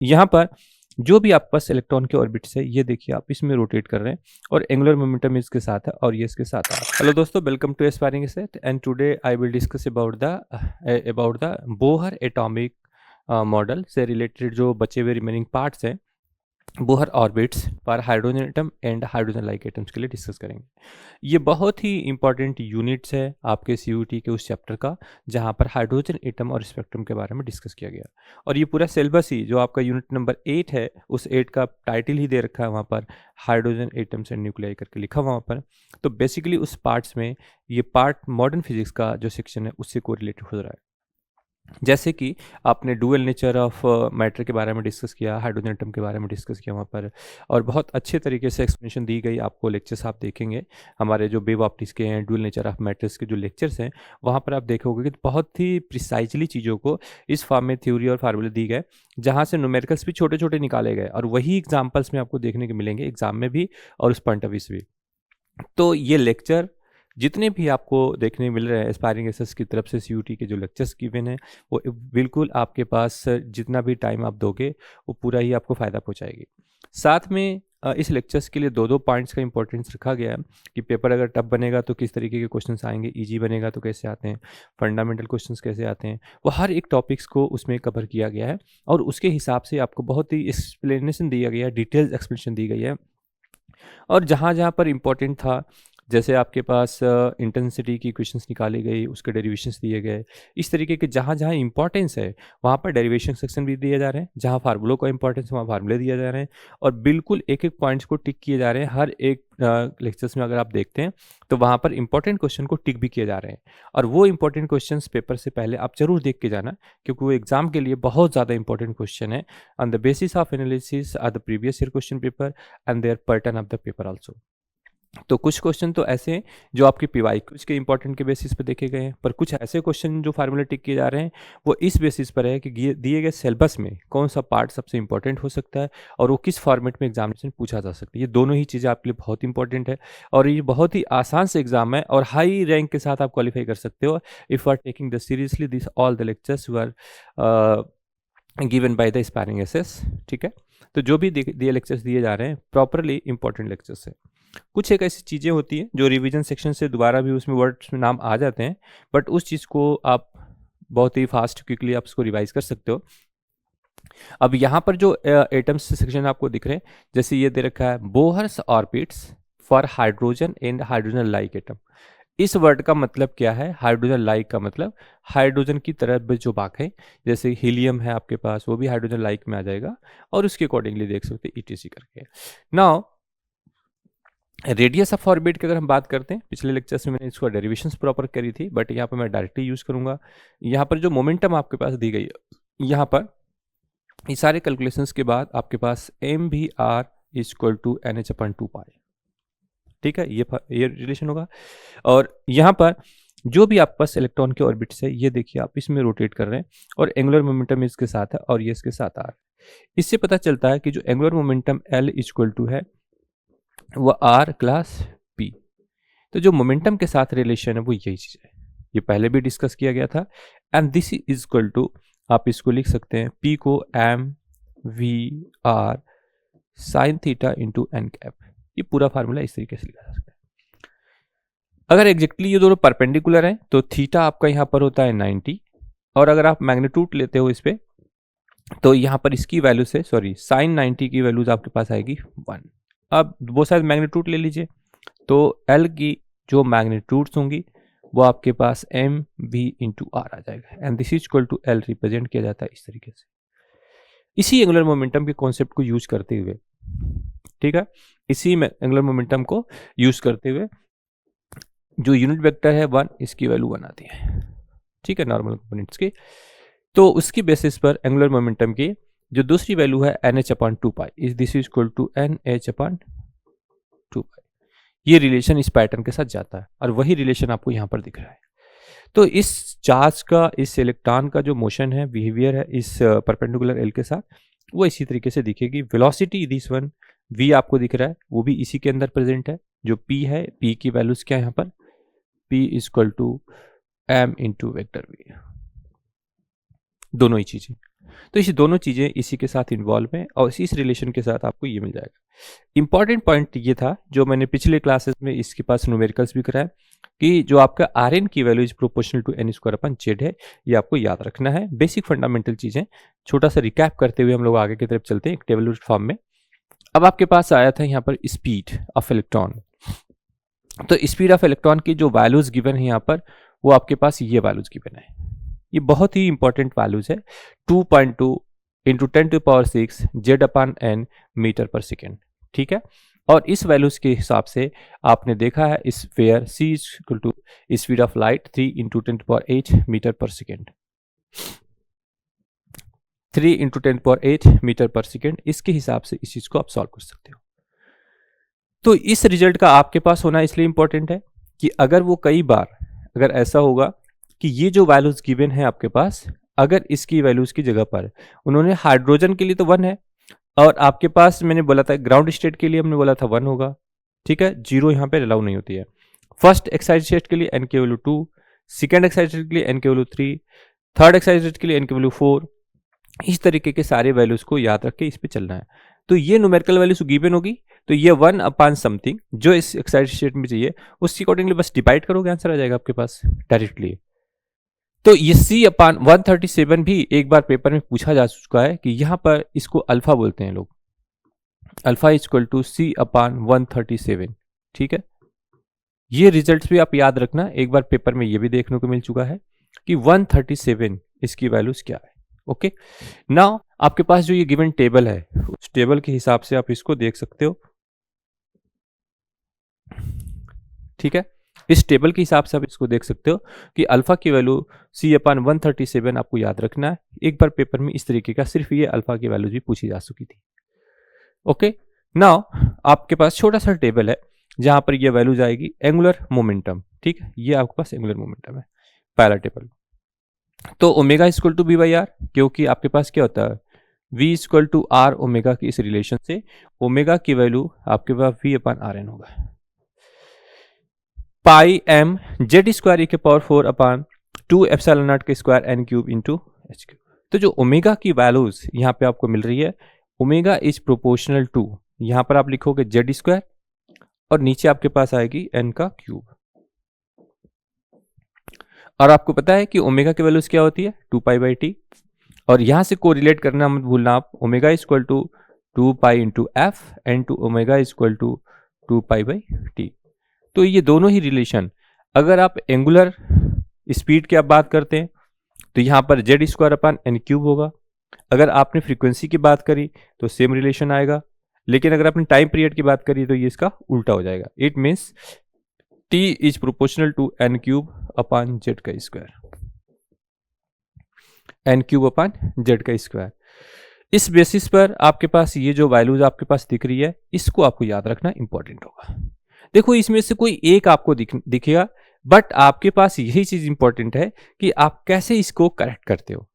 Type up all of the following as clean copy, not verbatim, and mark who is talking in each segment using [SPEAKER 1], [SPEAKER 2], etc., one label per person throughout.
[SPEAKER 1] यहाँ पर जो भी आपके पास इलेक्ट्रॉन के ऑर्बिट्स है, ये देखिए आप इसमें रोटेट कर रहे हैं और एंगुलर मोमेंटम इसके साथ है और ये इसके साथ है। हेलो दोस्तों, welcome to aspiring set and today I will discuss about the Bohr atomic model से रिलेटेड जो बचे हुए रिमेनिंग पार्ट्स हैं बोहर ऑर्बिट्स पर hydrogen atom and hydrogen like atoms के लिए डिस्कस करेंगे। ये बहुत ही इंपॉर्टेंट यूनिट्स है आपके सीयूटी के उस चैप्टर का जहाँ पर हाइड्रोजन एटम और स्पेक्ट्रम के बारे में डिस्कस किया गया। और ये पूरा सिलेबस ही जो आपका यूनिट नंबर 8 है, उस 8 का टाइटल ही दे रखा है वहाँ पर, हाइड्रोजन एटम्स एंड न्यूक्लियाई करके लिखा हुआ वहाँ पर। तो बेसिकली उस पार्ट्स में ये पार्ट मॉडर्न फिजिक्स का जो सेक्शन है उससे कोरिलेटेड हो रहा है। जैसे कि आपने डुअल नेचर ऑफ मैटर के बारे में डिस्कस किया, हाइड्रोजन एटम के बारे में डिस्कस किया वहाँ पर, और बहुत अच्छे तरीके से एक्सप्लेनेशन दी गई। आपको लेक्चर्स आप देखेंगे हमारे जो वेव ऑप्टिक्स के हैं, डुअल नेचर ऑफ मैटर्स के जो लेक्चर्स हैं, वहाँ पर आप देखोगे कि बहुत ही प्रिसाइजली चीज़ों को इस फॉर्म में थ्योरी और फार्मूले दी गए, जहाँ से न्यूमेरिकल्स भी छोटे छोटे निकाले गए और वही एग्जाम्पल्स में आपको देखने को मिलेंगे एग्जाम में भी और उस पॉइंट ऑफ व्यू से भी। तो ये लेक्चर जितने भी आपको देखने मिल रहे हैं एस्पायरिंग एसेस की तरफ से सीयूटी के जो लेक्चर्स गिवन हैं, वो बिल्कुल आपके पास जितना भी टाइम आप दोगे वो पूरा ही आपको फ़ायदा पहुंचाएगी। साथ में इस लेक्चर्स के लिए दो दो पॉइंट्स का इंपॉर्टेंस रखा गया है कि पेपर अगर टफ बनेगा तो किस तरीके के क्वेश्चंस आएंगे, इजी बनेगा तो कैसे आते हैं, फंडामेंटल क्वेश्चंस कैसे आते हैं, वो हर एक टॉपिक्स को उसमें कवर किया गया है और उसके हिसाब से आपको बहुत ही एक्सप्लेनेशन दिया गया है, डिटेल्स एक्सप्लेनेशन दी गई है। और जहाँ जहाँ पर इम्पोर्टेंट था, जैसे आपके पास इंटेंसिटी की इक्वेशंस निकाली गई, उसके डेरिवेशंस दिए गए, इस तरीके के जहाँ जहाँ इंपॉर्टेंस है वहाँ पर डेरिवेशन सेक्शन भी दिए जा रहे हैं, जहाँ फार्मूलों का इंपॉर्टेंस है वहाँ फार्मूले दिए जा रहे हैं और बिल्कुल एक एक पॉइंट्स को टिक किए जा रहे हैं। हर एक लेक्चर्स में अगर आप देखते हैं तो वहाँ पर इंपॉर्टेंट क्वेश्चन को टिक भी किए जा रहे हैं और वो इंपॉर्टेंट क्वेश्चंस पेपर से पहले आप जरूर देख के जाना, क्योंकि वो एग्जाम के लिए बहुत ज़्यादा इंपॉर्टेंट क्वेश्चन है। On the basis of analysis are the previous year question paper and their pattern of the paper also. तो कुछ क्वेश्चन तो ऐसे हैं जो आपके पीवाई क्यूज के इंपॉर्टेंट के बेसिस पर देखे गए हैं, पर कुछ ऐसे क्वेश्चन जो फार्मूला टिक किए जा रहे हैं वो इस बेसिस पर है कि दिए गए सिलेबस में कौन सा पार्ट सबसे इंपॉर्टेंट हो सकता है और वो किस फॉर्मेट में एग्जामिनेशन पूछा जा सकता है। ये दोनों ही चीज़ें आपके लिए बहुत इंपॉर्टेंट है और ये बहुत ही आसान से एग्जाम है और हाई रैंक के साथ आप क्वालिफाई कर सकते हो if are taking the seriously this all the lectures you are given by the aspiring aces. ठीक है, तो जो भी दिए लेक्चर्स दिए जा रहे हैं प्रॉपरली इंपॉर्टेंट लेक्चर्स है। कुछ एक ऐसी चीज़ें होती हैं जो रिवीजन सेक्शन से दोबारा भी उसमें वर्ड्स में नाम आ जाते हैं, बट उस चीज़ को आप बहुत ही फास्ट क्विकली आप उसको रिवाइज कर सकते हो। अब यहाँ पर जो एटम्स सेक्शन आपको दिख रहे हैं, जैसे ये दे रखा है Bohr's orbits for hydrogen and hydrogen like atom. इस वर्ड का मतलब क्या है? हाइड्रोजन लाइक का मतलब हाइड्रोजन की तरह जो बाक है, जैसे हीलियम है आपके पास, वो भी हाइड्रोजन लाइक में आ जाएगा और उसके अकॉर्डिंगली देख सकते हैं ईटीसी करके। नाउ रेडियस ऑफ ऑर्बिट की अगर हम बात करते हैं, पिछले लेक्चर्स में मैंने इसको डेरिवेशंस प्रॉपर करी थी, बट यहाँ पर मैं डायरेक्टली यूज करूंगा। यहाँ पर जो मोमेंटम आपके पास दी गई है, यहाँ पर ये सारे कैलकुलेशंस के बाद आपके पास M V R equal to N H upon 2 pi. ठीक है, ये रिलेशन होगा। और यहाँ पर जो भी आपके पास इलेक्ट्रॉन के ऑर्बिट्स है, ये देखिए आप इसमें रोटेट कर रहे हैं और एंगुलर मोमेंटम इसके साथ है और ये इसके साथ आ रहा है। इससे पता चलता है कि जो angular momentum L equal to है वो आर क्लास पी। तो जो मोमेंटम के साथ रिलेशन है वो यही चीज है, ये पहले भी डिस्कस किया गया था। And this is equal to, आप इसको लिख सकते हैं पी को M V R sine theta into N cap. ये पूरा फार्मूला इस तरीके से लिखा जा सकता है। अगर एग्जैक्टली ये दोनों परपेंडिकुलर हैं तो थीटा आपका यहाँ पर होता है 90, और अगर आप मैग्नीट्यूड लेते हो इस पे तो यहाँ पर इसकी वैल्यू से साइन 90 की वैल्यूज आपके पास आएगी 1। अब वो शायद मैग्नीट्यूड ले लीजिए, तो एल की जो मैग्नीट्यूड्स होंगी वो आपके पास एम वी इंटू आर आ जाएगा and this is equal to L represent किया जाता है इस तरीके से, इसी एंगुलर मोमेंटम के कॉन्सेप्ट को यूज करते हुए। ठीक है, इसी में एंगुलर मोमेंटम को यूज करते हुए जो यूनिट वेक्टर है 1, इसकी वैल्यू 1 आती है। ठीक है, नॉर्मल कंपोनेंट्स की। तो उसकी बेसिस पर एंगुलर मोमेंटम की जो दूसरी वैल्यू है N H upon 2 pi, is this is equal to N H upon 2 pi. ये रिलेशन इस पैटर्न के साथ जाता है और वही रिलेशन आपको यहाँ पर दिख रहा है। तो इस चार्ज का, इस इलेक्ट्रॉन का जो मोशन है, बिहेवियर है इस परपेंडिकुलर एल के साथ, वो इसी तरीके से दिखेगी। वेलोसिटी दिस वन v आपको दिख रहा है, वो भी इसी के अंदर प्रेजेंट है। जो p है, p की वैल्यूज क्या है यहाँ पर, p equal to m into vector v, दोनों ही चीजें। तो इसी दोनों चीज़ें इसी के साथ इन्वॉल्व हैं और इस रिलेशन के साथ आपको ये मिल जाएगा। इंपॉर्टेंट पॉइंट ये था जो मैंने पिछले क्लासेस में इसके पास न्यूमेरिकल्स भी कराया कि जो आपका आर एन की value is proportional to N square upon Z है, ये आपको याद रखना है। बेसिक फंडामेंटल चीज़ें छोटा सा रिकैप करते हुए हम लोग आगे की तरफ चलते हैं एक टेबल फॉर्म में। अब आपके पास आया था यहाँ पर स्पीड ऑफ इलेक्ट्रॉन। तो स्पीड ऑफ इलेक्ट्रॉन की जो वैल्यूज गिवन है यहाँ पर वो आपके पास ये वैल्यूज गिवन है। ये बहुत ही इंपॉर्टेंट वैल्यूज है, 2.2 into 10⁶ z upon N metre per second. ठीक है, और इस वैल्यूज के हिसाब से आपने देखा है इस where C is equal to speed of light 3 into 10⁸ meter per second, 3 into 10⁸ meter per second. इसके हिसाब से इस चीज को आप सॉल्व कर सकते हो। तो इस रिजल्ट का आपके पास होना इसलिए इंपॉर्टेंट है कि अगर वो कई बार अगर ऐसा होगा कि ये जो वैल्यूज गिवन है आपके पास, अगर इसकी वैल्यूज की जगह पर उन्होंने हाइड्रोजन के लिए तो 1 है और आपके पास मैंने बोला था ग्राउंड स्टेट के लिए हमने बोला था 1 होगा। ठीक है, 0 यहाँ पे अलाउ नहीं होती है। फर्स्ट एक्साइटेड स्टेट के लिए n की वैल्यू 2, सेकेंड एक्साइटेड स्टेट के लिए n की वैल्यू 3, थर्ड एक्साइटेड स्टेट के लिए n की वैल्यू 4। इस तरीके के सारे वैल्यूज को याद रख के इस पे चलना है। तो ये न्यूमेरिकल वैल्यूज गिवन होगी तो ये 1 अपान समथिंग जो इस एक्साइटेड स्टेट में चाहिए उसके अकॉर्डिंगली बस डिवाइड करोगे, आंसर आ जाएगा आपके पास डायरेक्टली। तो ये C अपान 137 भी एक बार पेपर में पूछा जा चुका है कि यहाँ पर इसको अल्फा बोलते हैं लोग, alpha is equal to C upon 137। ठीक है, ये रिजल्ट्स भी आप याद रखना, एक बार पेपर में ये भी देखने को मिल चुका है कि 137 इसकी वैल्यूज क्या है। ओके, नाउ आपके पास जो ये गिवन टेबल है उस टेबल के हिसाब से आप इसको देख सकते हो। ठीक है, इस टेबल के हिसाब से आप इसको देख सकते हो कि अल्फा की वैल्यू C अपान 137 आपको याद रखना है। एक बार पेपर में इस तरीके का सिर्फ ये अल्फा की वैल्यूज भी पूछी जा चुकी थी। ओके, नाउ आपके पास छोटा सा टेबल है जहां पर ये वैल्यूज आएगी एंगुलर मोमेंटम। ठीक है, ये आपके पास एंगुलर मोमेंटम है पहला टेबल। तो ओमेगा इक्वल टू V/R, क्योंकि आपके पास क्या होता है V equal to R omega की इस रिलेशन से ओमेगा की वैल्यू आपके पास V अपान RN होगा। पाई एम जेड स्क्वायर के पावर 4 अपान 2 एप्सिलॉन नॉट के square n cube into H cube. तो जो ओमेगा की वैल्यूज यहाँ पे आपको मिल रही है, ओमेगा इज प्रोपोर्शनल टू, यहाँ पर आप लिखोगे जेड स्क्वायर और नीचे आपके पास आएगी n का क्यूब। और आपको पता है कि ओमेगा की वैल्यूज क्या होती है 2π/t, और यहां से कोरिलेट करना मत भूलना आप, omega equal to 2π into F and two omega equal to 2π/t। तो ये दोनों ही रिलेशन, अगर आप एंगुलर स्पीड की आप बात करते हैं तो यहाँ पर Z square upon n cube होगा। अगर आपने फ्रीक्वेंसी की बात करी तो सेम रिलेशन आएगा, लेकिन अगर आपने टाइम पीरियड की बात करी तो ये इसका उल्टा हो जाएगा। It means t is proportional to n cube upon Z का square, n cube upon Z का स्क्वायर। इस बेसिस पर आपके पास ये जो वैल्यूज आपके पास दिख रही है इसको आपको याद रखना इंपॉर्टेंट होगा। देखो इसमें से कोई एक आपको दिखेगा, बट आपके पास यही चीज इंपॉर्टेंट है कि आप कैसे इसको करेक्ट करते हो।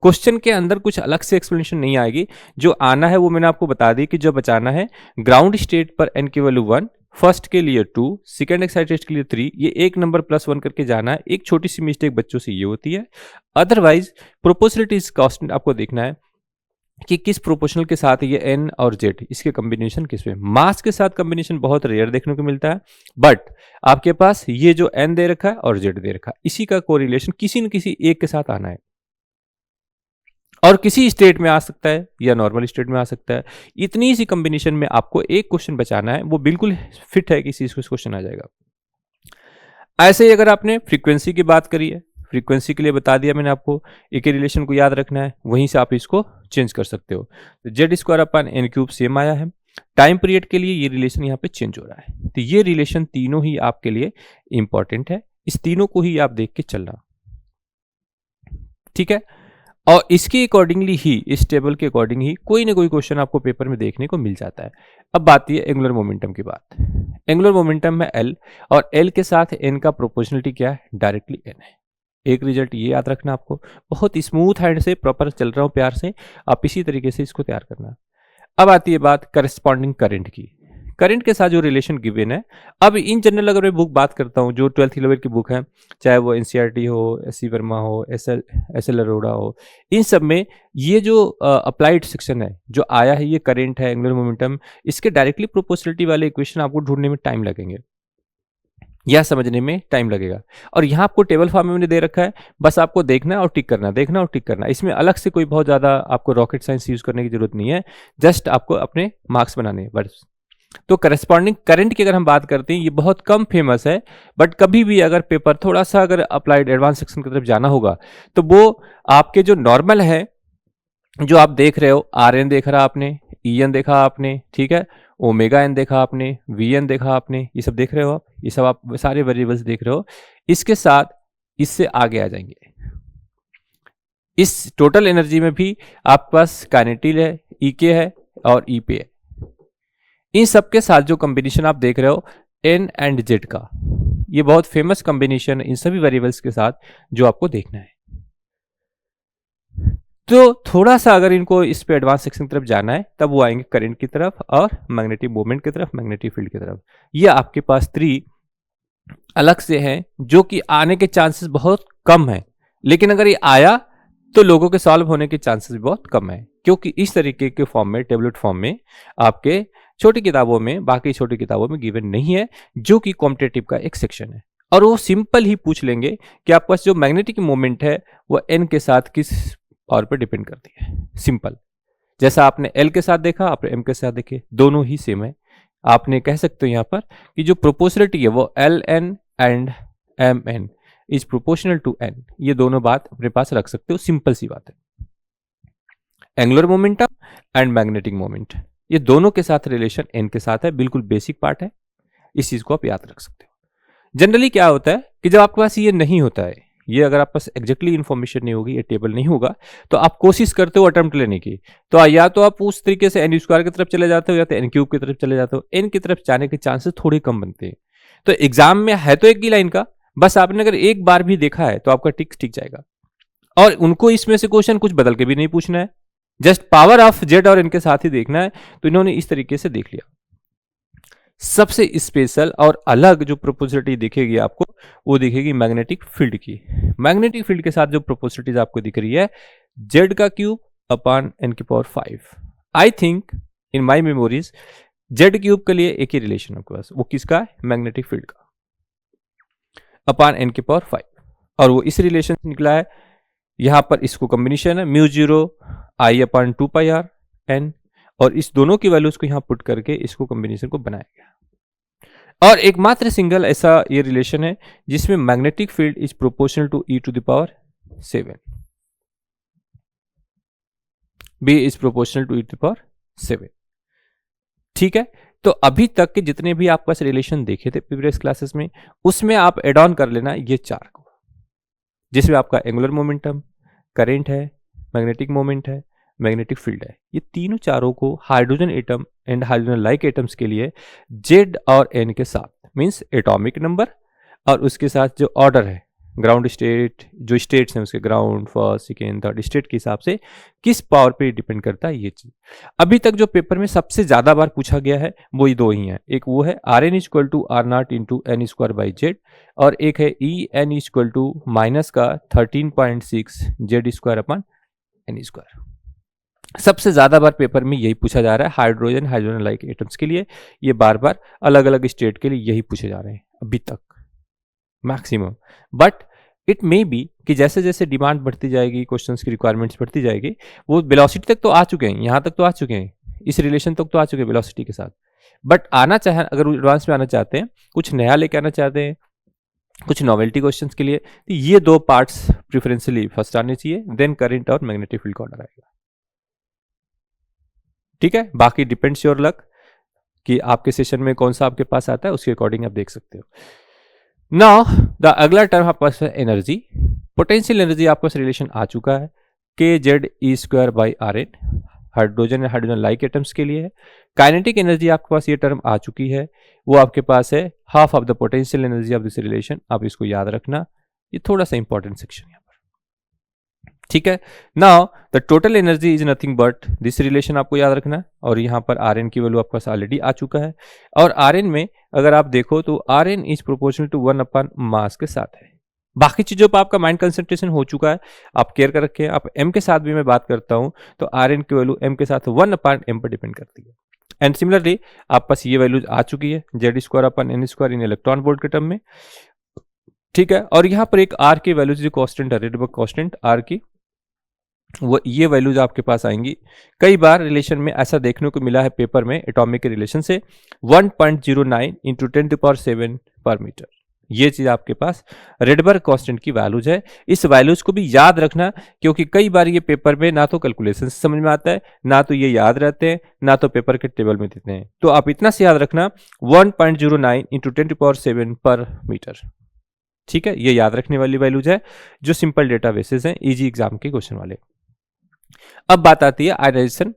[SPEAKER 1] क्वेश्चन के अंदर कुछ अलग से एक्सप्लेनेशन नहीं आएगी, जो आना है वो मैंने आपको बता दी कि जो बचाना है ग्राउंड स्टेट पर n की वैल्यू 1, फर्स्ट के लिए 2, सेकेंड एक्साइटेड के लिए 3, ये एक नंबर +1 करके जाना है। एक छोटी सी मिस्टेक बच्चों से ये होती है, अदरवाइज प्रोपोर्शनलिटी इज कांस्टेंट आपको देखना है कि किस प्रोपोर्शनल के साथ ये n और z इसके कॉम्बिनेशन किस में। मास के साथ कॉम्बिनेशन बहुत रेयर देखने को मिलता है, बट आपके पास ये जो n दे रखा है और z दे रखा है, इसी का कोरिलेशन किसी न किसी एक के साथ आना है, और किसी स्टेट में आ सकता है या नॉर्मल स्टेट में आ सकता है। इतनी सी कॉम्बिनेशन में आपको एक क्वेश्चन बचाना है, वो बिल्कुल फिट है कि इसी क्वेश्चन आ जाएगा। ऐसे ही अगर आपने फ्रीक्वेंसी की बात करी है, फ्रीक्वेंसी के लिए बता दिया मैंने आपको, एक ही रिलेशन को याद रखना है, वहीं से आप इसको चेंज कर सकते हो। तो Z square upon n cube same आया है, टाइम पीरियड के लिए ये रिलेशन यहाँ पे चेंज हो रहा है। तो ये रिलेशन तीनों ही आपके लिए इंपॉर्टेंट है, इस तीनों को ही आप देख के चलना, ठीक है। और इसके अकॉर्डिंगली ही, इस टेबल के अकॉर्डिंग ही कोई ना कोई क्वेश्चन आपको पेपर में देखने को मिल जाता है। अब बात है एंगुलर मोमेंटम की बात। एंगुलर मोमेंटम में L, और L के साथ n का प्रोपोर्शनलिटी क्या है, डायरेक्टली n है। एक रिजल्ट ये याद रखना आपको, बहुत स्मूथ हैंड से प्रॉपर चल रहा हूं प्यार से, आप इसी तरीके से इसको तैयार करना। अब आती है बात करस्पॉन्डिंग करंट की। करंट के साथ जो रिलेशन गिवन है। अब इन जनरल अगर मैं बुक बात करता हूँ, जो 12th लेवल की बुक है, चाहे वो एनसीईआरटी हो, एससी वर्मा हो, एसएल अरोड़ा हो, इन सब में ये जो अप्लाइड सेक्शन है जो आया है, ये करंट है, एंगुलर मोमेंटम, इसके डायरेक्टली प्रोपोर्शनलिटी वाले इक्वेशन आपको ढूंढने में टाइम लगेंगे, यह समझने में टाइम लगेगा। और यहाँ आपको टेबल फॉर्म में मैंने दे रखा है, बस आपको देखना है और टिक करना, देखना और टिक करना। इसमें अलग से कोई बहुत ज़्यादा आपको रॉकेट साइंस यूज़ करने की जरूरत नहीं है, जस्ट आपको अपने मार्क्स बनाने हैं बस। तो करस्पॉन्डिंग करंट की अगर हम बात करते हैं, ये बहुत कम फेमस है, बट कभी भी अगर पेपर थोड़ा सा अगर अप्लाइड एडवांस सेक्शन की तरफ जाना होगा तो वो आपके जो नॉर्मल है, जो आप देख रहे हो, आर एन देख रहा आपने, ई एन देखा आपने, ठीक है, ओमेगा एन देखा आपने, वी एन देखा आपने, ये सब देख रहे हो आप, ये सब आप सारे वेरिएबल्स देख रहे हो। इसके साथ इससे आगे आ जाएंगे, इस टोटल एनर्जी में भी आपके पास काइनेटिक है, ई के है और ई पे है। इन सब के साथ जो कॉम्बिनेशन आप देख रहे हो एन एंड जेड का, ये बहुत फेमस कॉम्बिनेशन है इन सभी वेरिएबल्स के साथ जो आपको देखना है। तो थोड़ा सा अगर इनको इस पे एडवांस सेक्शन की तरफ जाना है, तब वो आएंगे करंट की तरफ और मैग्नेटिक मोमेंट की तरफ, मैग्नेटिक फील्ड की तरफ। ये आपके पास 3 अलग से हैं जो कि आने के चांसेस बहुत कम है, लेकिन अगर ये आया तो लोगों के सॉल्व होने के चांसेस भी बहुत कम है, क्योंकि इस तरीके के फॉर्म में, टेबलेट फॉर्म में आपके छोटी किताबों में, बाकी छोटी किताबों में गिवन नहीं है, जो कि कॉम्पिटिटिव का एक सेक्शन है। और वो सिंपल ही पूछ लेंगे कि आपके पास जो मैग्नेटिक मोमेंट है वो एन के साथ किस पावर पर डिपेंड करती है। सिंपल, जैसा आपने एल के साथ देखा, आपने एम के साथ देखे, दोनों ही सेम है। आपने कह सकते हो यहाँ पर कि जो प्रोपोर्शनलिटी है वो L N and M N is proportional to N, ये दोनों बात अपने पास रख सकते हो, सिंपल सी बात है। Angular momentum and magnetic moment, ये दोनों के साथ रिलेशन एन के साथ है, बिल्कुल बेसिक पार्ट है, इस चीज को आप याद रख सकते हो। जनरली क्या होता है कि जब आपके पास ये नहीं होता है, ये अगर आपके पास एग्जैक्टली इन्फॉर्मेशन नहीं होगी, ये टेबल नहीं होगा, तो आप कोशिश करते हो अटेम्प्ट लेने की, तो या तो आप उस तरीके से एन स्क्वायर की तरफ चले जाते हो या तो एन क्यूब की तरफ चले जाते हो। एन की तरफ जाने के चांसेस थोड़े कम बनते हैं। तो एग्जाम में है तो एक ही लाइन का, बस आपने अगर एक बार भी देखा है तो आपका टिक टिक जाएगा। और उनको इसमें से क्वेश्चन कुछ बदल के भी नहीं पूछना है, जस्ट पावर ऑफ जेड और इनके साथ ही देखना है। तो इन्होंने इस तरीके से देख लिया। सबसे स्पेशल और अलग जो प्रोपोर्शनलिटी दिखेगी आपको, वो दिखेगी मैग्नेटिक फील्ड की। मैग्नेटिक फील्ड के साथ जो प्रोपोर्शनलिटीज आपको दिख रही है, जेड का क्यूब अपॉन एन की power 5। I think in my memories Z cube के लिए एक ही रिलेशन आपके पास, वो किसका है, मैग्नेटिक फील्ड का, अपॉन एन की पावर 5, और वो इस रिलेशन से निकला है। यहां पर इसको कॉम्बिनेशन है mu 0 I upon 2 pi R N, और इस दोनों की वैल्यूज को यहां पुट करके इसको कॉम्बिनेशन को बनाया गया। और एकमात्र सिंगल ऐसा ये रिलेशन है जिसमें magnetic field is proportional to E to the power 7, B is proportional to E to the power 7। ठीक है, तो अभी तक के जितने भी आपके पास रिलेशन देखे थे प्रीवियस क्लासेस में, उसमें आप एड ऑन कर लेना ये 4 को, जिसमें आपका एंगुलर मोमेंटम, करंट है, मैग्नेटिक मोमेंट है, मैग्नेटिक फील्ड है। ये तीनों चारों को hydrogen atom and hydrogen like atoms के लिए जेड और एन के साथ, मींस एटॉमिक नंबर, और उसके साथ जो ऑर्डर है, ग्राउंड स्टेट, जो स्टेट्स हैं उसके ground, first, second, third state के हिसाब से किस पावर पे डिपेंड करता है ये चीज। अभी तक जो पेपर में सबसे ज्यादा बार पूछा गया है वो ये 2 ही हैं, एक वो है R N equal to R not into N square by Z, और एक है E N equal to minus का 13.6 Z square upon N square. सबसे ज्यादा बार पेपर में यही पूछा जा रहा है हाइड्रोजन हाइड्रोजन लाइक एटम्स के लिए, ये बार बार अलग अलग स्टेट के लिए यही पूछे जा रहे हैं अभी तक maximum. But it may B कि जैसे जैसे डिमांड बढ़ती जाएगी, क्वेश्चंस की रिक्वायरमेंट्स बढ़ती जाएगी, वो वेलोसिटी तक तो आ चुके हैं, यहाँ तक तो आ चुके हैं, इस रिलेशन तक तो आ चुके हैं वेलोसिटी के साथ। बट आना चाहे, अगर एडवांस में आना चाहते हैं, कुछ नया लेके आना चाहते हैं, कुछ नॉवेल्टी क्वेश्चंस के लिए, तो ये 2 पार्ट्स प्रिफरेंशियली फर्स्ट आने चाहिए, देन करंट और मैग्नेटिक फील्ड का ऑर्डर आएगा। ठीक है, बाकी डिपेंड्स योर लक कि आपके सेशन में कौन सा आपके पास आता है, उसके अकॉर्डिंग आप देख सकते हो। नाउ द अगला टर्म आपके पास है एनर्जी। पोटेंशियल एनर्जी आपके पास रिलेशन आ चुका है, K Z E square by R N, hydrogen and hydrogen like atoms के लिए है। काइनेटिक एनर्जी आपके पास ये टर्म आ चुकी है, वो आपके पास है half of the potential energy of this relation. आप इसको याद रखना, ये थोड़ा सा इंपॉर्टेंट सेक्शन है यहाँ पर। ठीक है। Now the total energy is nothing but this relation आपको याद रखना है, और यहाँ पर आर एन की वैल्यू आपके पास ऑलरेडी आ चुका है, और आर एन में अगर आप देखो तो R N is proportional to 1 mass के साथ है। बाकी चीजों पर आपका माइंड कंसंट्रेशन हो चुका है, आप केयर कर रखे हैं। आप एम के साथ भी मैं बात करता हूं तो आर एन की वैल्यू एम के साथ 1/m पर डिपेंड करती है। एंड सिमिलरली आप पास ये वैल्यूज आ चुकी है Z²/n² इन इलेक्ट्रॉन वोल्ट के टर्म में, ठीक है। और यहाँ पर एक आर की वैल्यूज जो कांस्टेंट है, रेडबर्ग कांस्टेंट आर की, वो ये वैल्यूज आपके पास आएंगी। कई बार रिलेशन में ऐसा देखने को मिला है पेपर में एटॉमिक के रिलेशन से 1.09 इंटू 10⁷ पर मीटर। ये चीज आपके पास रेडबर्ग कांस्टेंट की वैल्यूज है। इस वैल्यूज को भी याद रखना, क्योंकि कई बार ये पेपर में ना तो कैलकुलेशन समझ में आता है, ना तो ये याद रहते हैं, ना तो पेपर के टेबल में देते हैं। तो आप इतना से याद रखना 1.09 इंटू 10⁷ पर मीटर, ठीक है। ये याद रखने वाली वैल्यूज है जो सिंपल डेटा बेसिस हैं, इजी एग्जाम के क्वेश्चन वाले। अब बात आती है ionization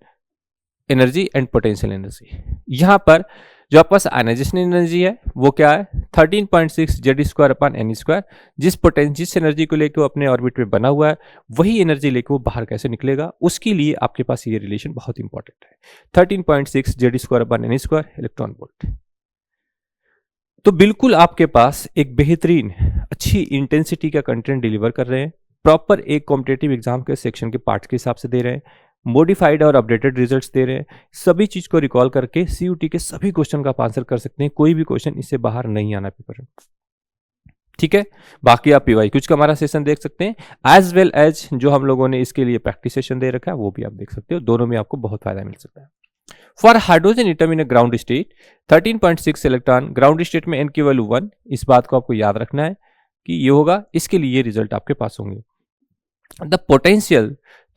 [SPEAKER 1] energy and potential energy. यहां पर जो आपके पास आयनाइजेशन एनर्जी है वो क्या है, 13.6 Z²/n²। जिस एनर्जी को लेकर वो अपने ऑर्बिट में बना हुआ है, वही एनर्जी लेकर वो बाहर कैसे निकलेगा, उसके लिए आपके पास ये रिलेशन बहुत इंपॉर्टेंट है। 13.6 Z²/n² इलेक्ट्रॉन वोल्ट। तो बिल्कुल आपके पास एक बेहतरीन अच्छी इंटेंसिटी का कंटेंट डिलीवर कर रहे हैं, प्रॉपर एक कॉम्पिटेटिव एग्जाम के सेक्शन के पार्ट के हिसाब से दे रहे हैं, मॉडिफाइड और अपडेटेड रिजल्ट्स दे रहे हैं। सभी चीज को रिकॉल करके सीयूटी के सभी क्वेश्चन का आप आंसर कर सकते हैं, कोई भी क्वेश्चन इससे बाहर नहीं आना पेपर में, ठीक है। बाकी आप पीवाई कुछ का हमारा सेशन देख सकते हैं, एज वेल एज जो हम लोगों ने इसके लिए प्रैक्टिस सेशन दे रखा है वो भी आप देख सकते हो। दोनों में आपको बहुत फायदा मिल सकता है। For hydrogen atom in a ground state 13.6 electron, ground state में n की वैल्यू 1, इस बात को आपको याद रखना है कि ये होगा, इसके लिए ये रिजल्ट आपके पास होंगे। The potential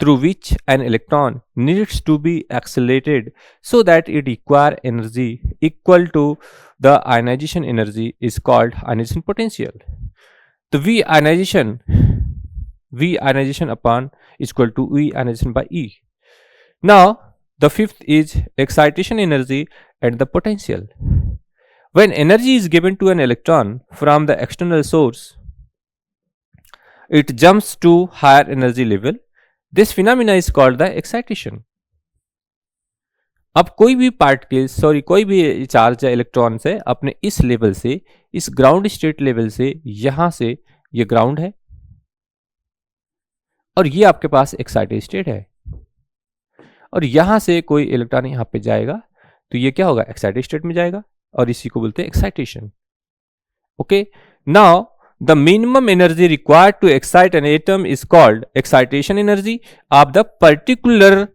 [SPEAKER 1] through which an electron needs to be accelerated so that it acquire energy equal to the ionization energy is called ionization potential. The V ionization upon is equal to E ionization by E. Now the fifth is excitation energy and the potential. When energy is given to an electron from the external source, it jumps to higher energy level. This phenomena is called the excitation. अब कोई भी particle कोई भी charge या electron से अपने इस level से, इस ग्राउंड स्टेट लेवल से, यहां से ये ग्राउंड है और ये आपके पास एक्साइटेड स्टेट है, और यहां से कोई इलेक्ट्रॉन यहां पे जाएगा तो ये क्या होगा, एक्साइटेड स्टेट में जाएगा, और इसी को बोलते हैं excitation. Okay, now the minimum energy required to excite an atom is called excitation energy of the particular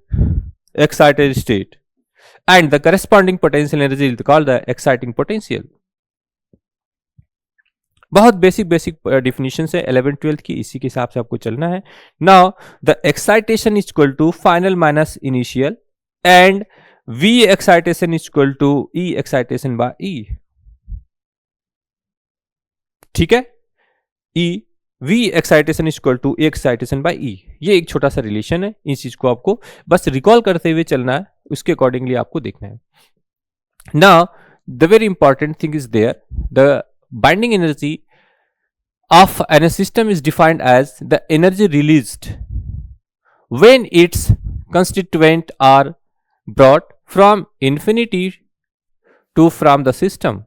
[SPEAKER 1] excited state, and the corresponding potential energy is called the exciting potential. बहुत basic definition है 11th-12th की, इसी के हिसाब से आपको चलना है। Now the excitation is equal to final minus initial, and V excitation is equal to E excitation by E, ठीक है। V excitation is equal to excitation by E, ये एक छोटा सा रिलेशन है, इस चीज को आपको बस रिकॉल करते हुए चलना है, उसके अकॉर्डिंगली आपको देखना है। Now the very important thing is there, the binding energy of an system is defined as the energy released when its constituent are brought from infinity to from the system.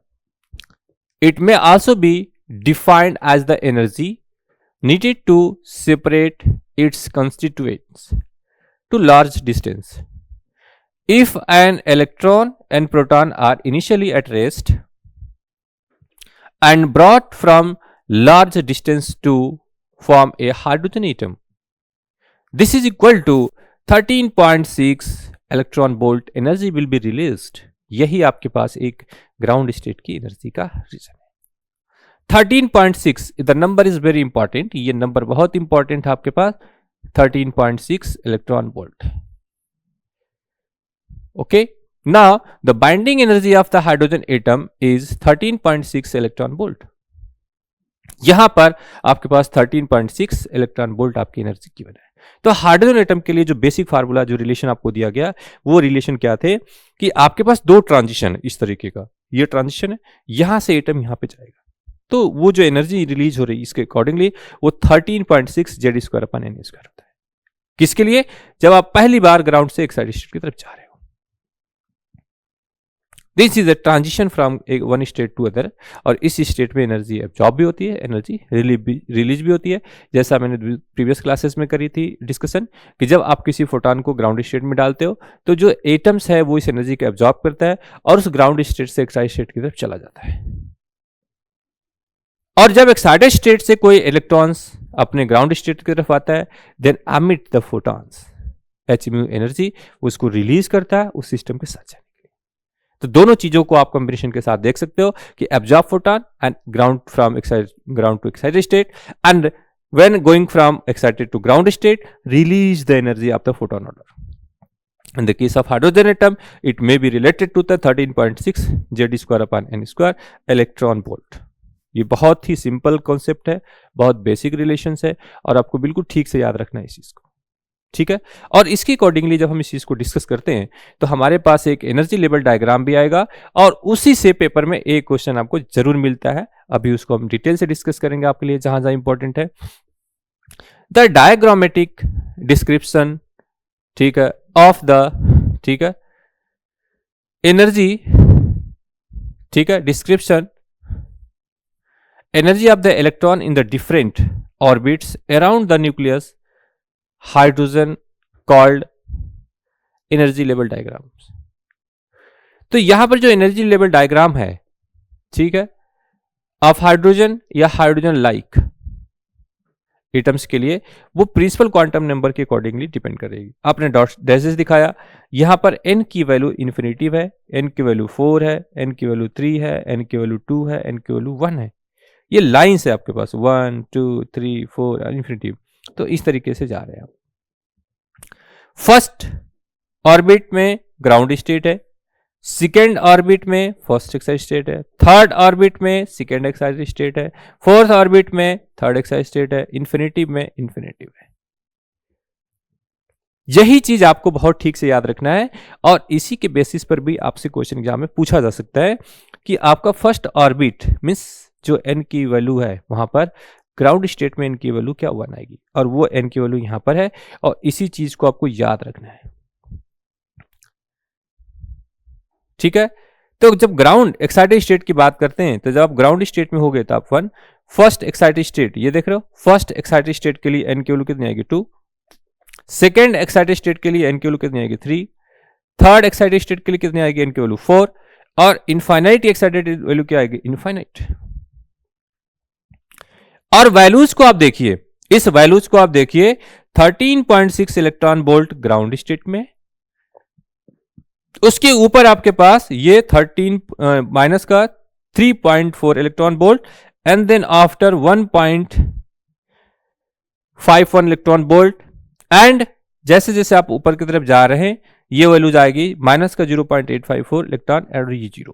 [SPEAKER 1] It may also be defined as the energy needed to separate its constituents to large distance. If an electron and proton are initially at rest and brought from large distance to form a hydrogen atom, this is equal to 13.6 electron volt energy will be released. यही आपके पास एक ground state की energy का reason है। 13.6 the number is very important, ये number बहुत important है आपके पास, 13.6 electron volt. Okay, now the binding energy of the hydrogen atom is 13.6 electron volt. यहां पर आपके पास 13.6 इलेक्ट्रॉन वोल्ट आपकी एनर्जी की वजह है। तो हाइड्रोजन एटम के लिए जो बेसिक फार्मूला, जो रिलेशन आपको दिया गया, वो रिलेशन क्या थे कि आपके पास दो ट्रांजिशन है इस तरीके का, ये ट्रांजिशन है, यहां से एटम यहां पे जाएगा, तो वो जो एनर्जी रिलीज हो रही है इसके अकॉर्डिंगली वो 13.6 Z² होता है। किसके लिए? जब आप पहली बार ग्राउंड से एक्साइटेड स्टेट की तरफ जा रहे हो। This is a transition from one state to other. और इस स्टेट में एनर्जी एब्जॉर्ब भी होती है, एनर्जी रिलीज भी होती है। जैसा मैंने प्रीवियस क्लासेस में करी थी डिस्कशन कि जब आप किसी फोटॉन को ग्राउंड स्टेट में डालते हो तो जो एटम्स है वो इस एनर्जी को एब्जॉर्ब करता है और उस ग्राउंड स्टेट से एक्साइटेड स्टेट की तरफ चला जाता है। और जब एक्साइटेड स्टेट से कोई इलेक्ट्रॉन्स अपने ग्राउंड स्टेट की तरफ आता है, then emit the photons, H mu energy उसको रिलीज करता है उस सिस्टम के साथ। तो दोनों चीजों को आप कॉम्बिनेशन के साथ देख सकते हो कि absorb photon and ground from ground to excited state, and when going from excited to ground state release the energy of the photon order. In the case of hydrogen atom, it may be related to the 13.6 Z square upon n square electron volt। ये बहुत ही simple concept है, बहुत basic relations है और आपको बिल्कुल ठीक से याद रखना है इस चीज को, ठीक है। और इसके अकॉर्डिंगली जब हम इस चीज को डिस्कस करते हैं तो हमारे पास एक एनर्जी लेवल डायग्राम भी आएगा और उसी से पेपर में एक क्वेश्चन आपको जरूर मिलता है। अभी उसको हम डिटेल से डिस्कस करेंगे आपके लिए जहां जहां इंपॉर्टेंट है। द डायग्रामेटिक डिस्क्रिप्शन, ठीक है, ऑफ द, ठीक है, एनर्जी, ठीक है, description energy of the electron in the different orbits around the nucleus hydrogen called energy level diagram. तो यहां पर जो एनर्जी लेवल डायग्राम है, ठीक है, ऑफ हाइड्रोजन या हाइड्रोजन लाइक एटम्स के लिए वो प्रिंसिपल क्वांटम नंबर के अकॉर्डिंगली डिपेंड करेगी। आपने डैशेस दिखाया, यहां पर n की वैल्यू इन्फिनिटिव है, n की वैल्यू 4 है, n की वैल्यू 3 है, n की वैल्यू 2 है, n की वैल्यू 1 है। ये लाइंस है आपके पास 1 2 3 4 इन्फिनिटिव। तो इस तरीके से जा रहे हैं आप। फर्स्ट ऑर्बिट में ग्राउंड स्टेट है, सेकेंड ऑर्बिट में फर्स्ट एक्साइटेड स्टेट है, थर्ड ऑर्बिट में सेकेंड एक्साइटेड स्टेट है, फोर्थ ऑर्बिट में थर्ड एक्साइटेड स्टेट है, इन्फिनिटिव में इन्फिनिटिव है। यही चीज आपको बहुत ठीक से याद रखना है और इसी के बेसिस पर भी आपसे क्वेश्चन एग्जाम में पूछा जा सकता है कि आपका फर्स्ट ऑर्बिट मींस जो n की वैल्यू है वहां पर ग्राउंड स्टेट में n की वैल्यू क्या 1 आएगी और वो n की वैल्यू यहां पर है और इसी चीज को आपको याद रखना है, ठीक है। तो जब ग्राउंड एक्साइटेड स्टेट की बात करते हैं तो जब आप ग्राउंड स्टेट में हो गए तो आप 1, फर्स्ट एक्साइटेड स्टेट ये देख रहे हो, फर्स्ट एक्साइटेड स्टेट के लिए n की वैल्यू कितनी आएगी 2, सेकेंड एक्साइटेड स्टेट के लिए n की वैल्यू कितनी आएगी 3, थर्ड एक्साइटेड स्टेट के लिए कितनी आएगी n की वैल्यू 4 और इनफाइनाइट एक्साइटेड वैल्यू क्या आएगी इनफाइनाइट। और वैल्यूज को आप देखिए, इस वैल्यूज को आप देखिए 13.6 इलेक्ट्रॉन वोल्ट ग्राउंड स्टेट में, उसके ऊपर आपके पास ये 13 माइनस का 3.4 electron volt and then after 1.51 electron volt and जैसे जैसे आप ऊपर की तरफ जा रहे हैं ये वैल्यूज आएगी माइनस का 0.854 इलेक्ट्रॉन एंड ये 0।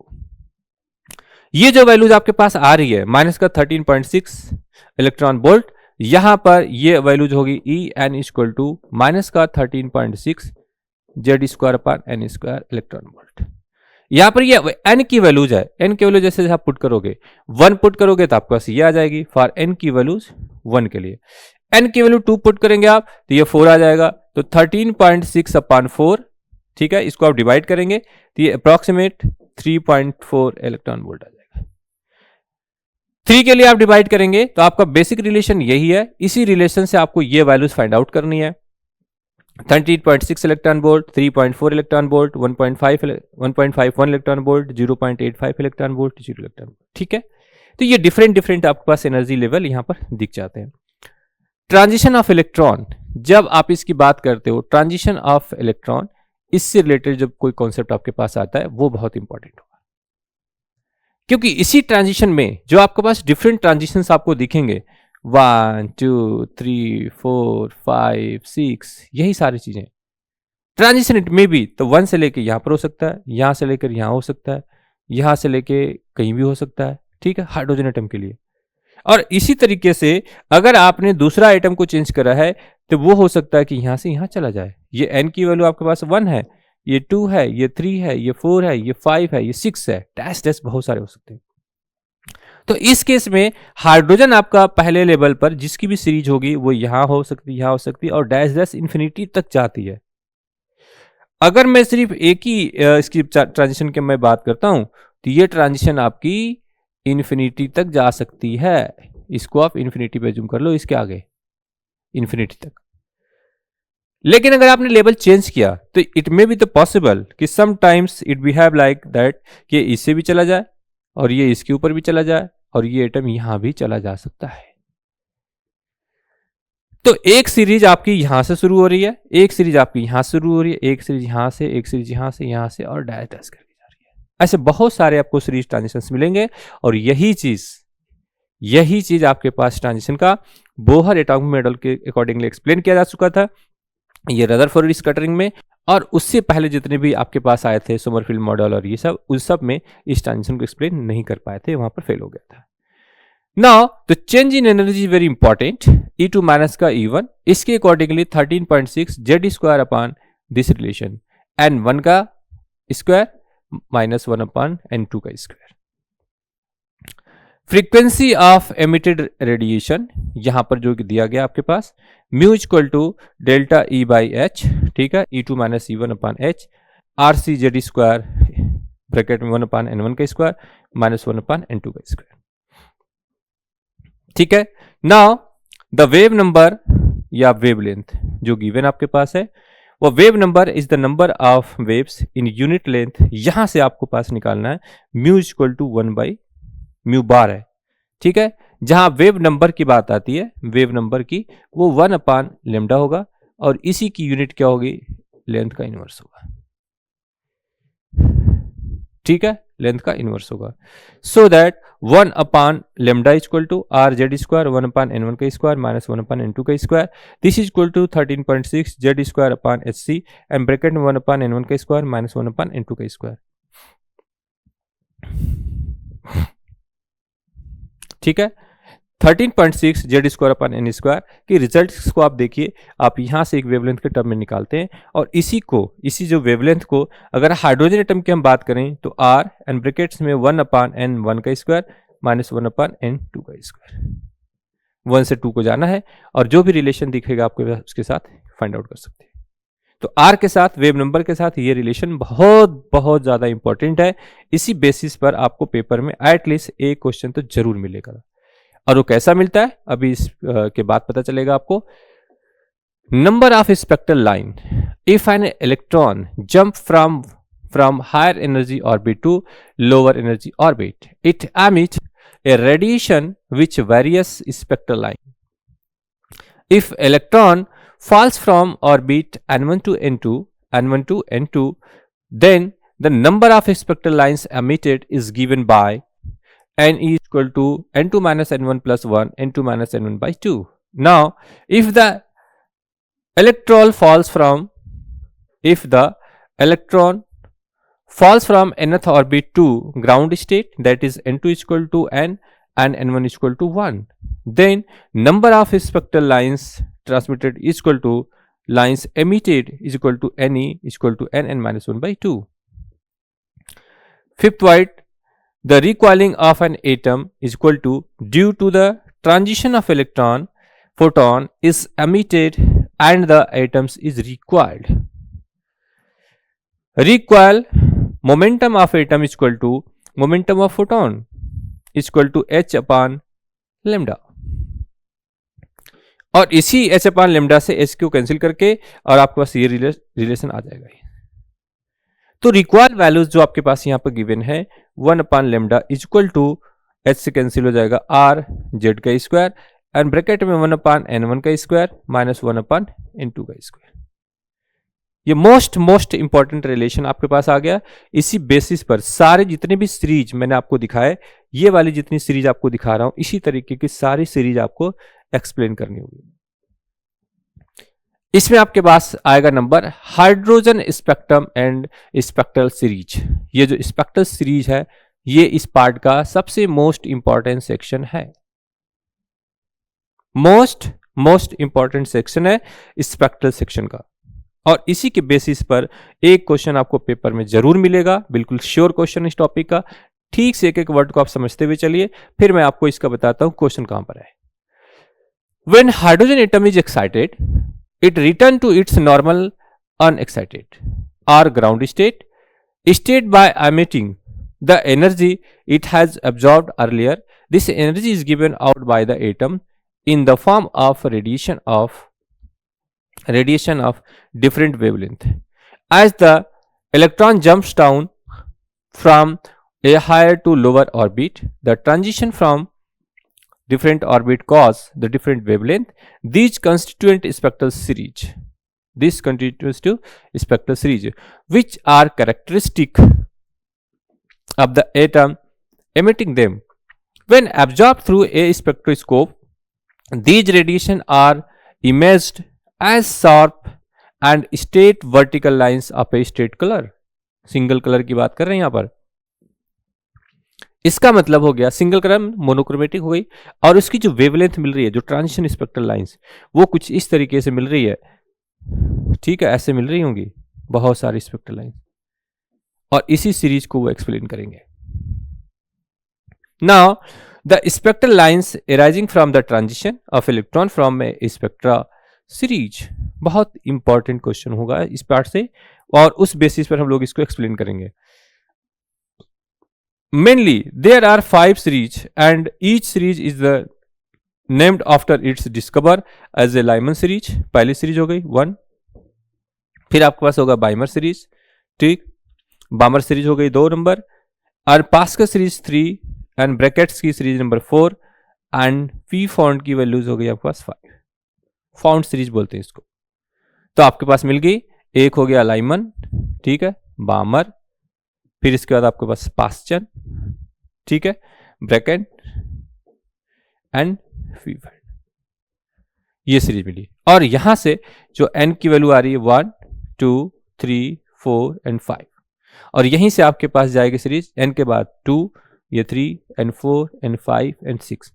[SPEAKER 1] ये जो वैल्यूज आपके पास आ रही है माइनस का 13.6 इलेक्ट्रॉन वोल्ट, यहां पर ये वैल्यूज होगी E N equal to minus का 13.6 Z square per N square electron volt. यहां पर ये एन की वैल्यूज है, एन की वैल्यू जैसे आप पुट करोगे 1 पुट करोगे तो आपके पास ये आ जाएगी फॉर एन की वैल्यूज 1 के लिए, एन की वैल्यू 2 पुट करेंगे आप तो ये 4 आ जाएगा, तो 13.6 अपॉन 4, ठीक है, इसको आप डिवाइड करेंगे तो ये अप्रोक्सीमेट 3.4 इलेक्ट्रॉन वोल्ट आ जाएगा। 3 के लिए आप डिवाइड करेंगे तो आपका बेसिक रिलेशन यही है, इसी रिलेशन से आपको ये वैल्यूज फाइंड आउट करनी है। 13.6 electron volt, 3.4 electron volt, 1.51 electron volt, 0.85 electron volt, 0 electron volt, ठीक है। तो ये डिफरेंट आपके पास एनर्जी लेवल यहां पर दिख जाते हैं। ट्रांजिशन ऑफ इलेक्ट्रॉन, जब आप इसकी बात करते हो ट्रांजिशन ऑफ इलेक्ट्रॉन, इससे रिलेटेड जब कोई कॉन्सेप्ट आपके पास आता है वो बहुत इंपॉर्टेंट होगा, क्योंकि इसी ट्रांजिशन में जो आपके पास डिफरेंट ट्रांजिशंस आपको दिखेंगे 1 2 3 4 5 6 यही सारी चीजें ट्रांजिशन इट में भी तो 1 से लेके यहां पर हो सकता है, यहां से लेकर यहां हो सकता है, यहां से लेके कहीं भी हो सकता है, ठीक है, हाइड्रोजन एटम के लिए। और इसी तरीके से अगर आपने दूसरा आइटम को चेंज करा है तो वो हो सकता है कि यहां से यहां चला जाए। ये n की वैल्यू आपके पास 1 है, ये 2 है, ये 3 है, ये 4 है, ये 5 है, ये 6 है, डैश डैश बहुत सारे हो सकते हैं। तो इस केस में हाइड्रोजन आपका पहले लेवल पर जिसकी भी सीरीज होगी वो यहां हो सकती है, यहां हो सकती है और डैश डैश इंफिनिटी तक जाती है। अगर मैं सिर्फ एक ही इसकी ट्रांजिशन की मैं बात करता हूं तो ये ट्रांजिशन आपकी इंफिनिटी तक जा सकती है। इसको आप इंफिनिटी पे जूम कर लो, इसके आगे इंफिनिटी तक। लेकिन अगर आपने लेवल चेंज किया तो it may be the possible कि sometimes it behave like that कि इससे भी चला जाए और ये इसके ऊपर भी चला जाए और ये एटम यहां भी चला जा सकता है। तो एक सीरीज आपकी यहां से शुरू हो रही है, एक सीरीज आपकी यहां से शुरू हो रही है, एक सीरीज यहां से, एक सीरीज यहां से, यहां से और डैश डैश करके जा रही है। ऐसे बहुत सारे आपको सीरीज ट्रांजिशंस मिलेंगे और यही चीज आपके पास ट्रांजिशन का बोहर एटॉमिक मॉडल के अकॉर्डिंगली एक्सप्लेन किया जा चुका था, ये रदरफोर्ड स्कैटरिंग में, और उससे पहले जितने भी आपके पास आए थे सोमरफील्ड मॉडल और ये सब, उस सब में इस ट्रांजिशन को एक्सप्लेन नहीं कर पाए थे, वहां पर फेल हो गया था। Now the change in energy very important, E2 minus का E1, इसके accordingly 13.6 Z square upon this relation, N1 का स्क्वायर माइनस 1 अपॉन N2 का square. Frequency of emitted radiation यहां पर जो दिया गया आपके पास, mu equal to delta E by H, ठीक है, E2 minus E1 upon H, R C Z square bracket में 1 अपॉन N1 का स्क्वायर माइनस 1 अपॉन N2 का स्क्वायर। ठीक है, नाउ द वेव नंबर या वेवलेंथ जो गिवन आपके पास है, वो wave number is the number of waves in unit length, यहां से आपको पास निकालना है mu equal to 1 by mu bar है। ठीक है, जहां वेव नंबर की बात आती है, वेव नंबर की, वो 1 अपॉन लेमडा होगा और इसी की यूनिट क्या होगी, लेंथ का इनवर्स होगा। ठीक है, लेंथ का इनवर्स होगा। So that 1 upon lambda equal to R Z square 1 upon N1 का स्क्वायर माइनस 1 अपॉन N2 का square, this is equal to 13.6 Z square upon H C and bracket में 1 upon N1 का square minus 1 upon N2 का square. ठीक है, 13.6 Z square upon N square की result को आप देखिए, आप यहां से एक वेवलेंथ के टर्म में निकालते हैं और इसी जो वेवलेंथ को अगर हाइड्रोजन एटम की हम बात करें तो आर एंड ब्रैकेट्स में 1 अपॉन N1 का स्क्वायर माइनस 1 अपॉन N2 का स्क्वायर, 1 से 2 को जाना है और जो भी रिलेशन दिखेगा आपको उसके साथ फाइंड आउट कर सकते हैं। तो आर के साथ, वेव नंबर के साथ ये रिलेशन बहुत बहुत ज्यादा इंपॉर्टेंट है। इसी बेसिस पर आपको पेपर में एटलीस्ट एक क्वेश्चन तो जरूर मिलेगा। और वो कैसा मिलता है अभी इस के बाद पता चलेगा आपको। Number of spectral line, if an electron jump from higher energy orbit to lower energy orbit, it emit a radiation which varies spectral line. If electron falls from orbit n1 to n2, then the number of spectral lines emitted is given by n is equal to n2 minus n1 plus 1, n2 minus n1 by 2. Now, if the electron falls from nth orbit to ground state, that is n2 is equal to n and n1 is equal to 1, then number of spectral lines transmitted is equal to lines emitted is equal to ne is equal to n minus 1 by 2. Fifth point, the recoiling of an atom is equal to, due to the transition of electron, photon is emitted and the atoms is recoiled. Recoil momentum of atom is equal to momentum of photon is equal to h upon lambda, और इसी h upon lambda से h को cancel करके और आपके पास ये relation आ जाएगा। तो रिक्वायर्ड वैल्यूज जो आपके पास यहाँ पर गिवन है 1 upon lambda is equal to h से कैंसिल हो जाएगा r z का स्क्वायर एंड ब्रैकेट में 1 upon n1 का स्क्वायर माइनस 1 upon n2 का स्क्वायर। ये मोस्ट इंपॉर्टेंट रिलेशन आपके पास आ गया। इसी बेसिस पर सारे जितने भी सीरीज मैंने आपको दिखाए, ये वाली जितनी सीरीज आपको दिखा रहा हूं, इसी तरीके की सारी सीरीज आपको एक्सप्लेन करनी होगी। इसमें आपके पास आएगा number hydrogen spectrum and spectral series. ये जो स्पेक्ट्रल सीरीज है ये इस पार्ट का सबसे मोस्ट इंपॉर्टेंट सेक्शन है। मोस्ट इंपॉर्टेंट सेक्शन है स्पेक्ट्रल सेक्शन का, और इसी के बेसिस पर एक क्वेश्चन आपको पेपर में जरूर मिलेगा, बिल्कुल श्योर क्वेश्चन इस टॉपिक का। ठीक से एक एक वर्ड को आप समझते हुए चलिए, फिर मैं आपको इसका बताता हूं क्वेश्चन कहां पर है। When hydrogen atom is excited, it return to its normal unexcited or ground state by emitting the energy it has absorbed earlier. This energy is given out by the atom in the form of radiation of different wavelength. As the electron jumps down from a higher to lower orbit, the transition from different orbit cause the different wavelength. These constituent spectral series. This constitutes to spectral series, which are characteristic of the atom emitting them. When absorbed through a spectroscope, these radiation are imaged as sharp and straight vertical lines of a straight color. Single colour की बात कर रहे हैं यहां पर। इसका मतलब हो गया सिंगल कलर मोनोक्रोमेटिक हो गई, और उसकी जो वेवलेंथ मिल रही है, जो ट्रांजिशन स्पेक्ट्रल लाइंस, वो कुछ इस तरीके से मिल रही है। ठीक है, ऐसे मिल रही होंगी बहुत सारी स्पेक्ट्रल लाइंस, और इसी सीरीज को वो एक्सप्लेन करेंगे। Now the spectral lines arising from the transition of electron from A spectra series, बहुत इंपॉर्टेंट क्वेश्चन होगा इस पार्ट से, और उस बेसिस पर हम लोग इसको एक्सप्लेन करेंगे। Mainly, there are 5 series and each series is named after its discoverer as a Lyman series. पहली सीरीज हो गई 1, फिर आपके पास होगा बाइमर सीरीज, ठीक, बामर सीरीज हो गई 2 नंबर, और पास्कल सीरीज 3 एंड ब्रैकेट्स की series number 4 and P found की वैल्यूज हो गई आपके पास 5। फाउंड सीरीज बोलते हैं इसको। तो आपके पास मिल गई, एक हो गया लाइमन, ठीक है, बामर, फिर इसके बाद आपके पास पास्चन, ठीक है, ब्रैकेट एंड फीवर, ये सीरीज मिली। और यहां से जो n की वैल्यू आ रही है 1, 2, 3, 4 एंड 5, और यहीं से आपके पास जाएगी सीरीज n के बाद 2, ये 3 एंड 4 एंड 5 एंड 6।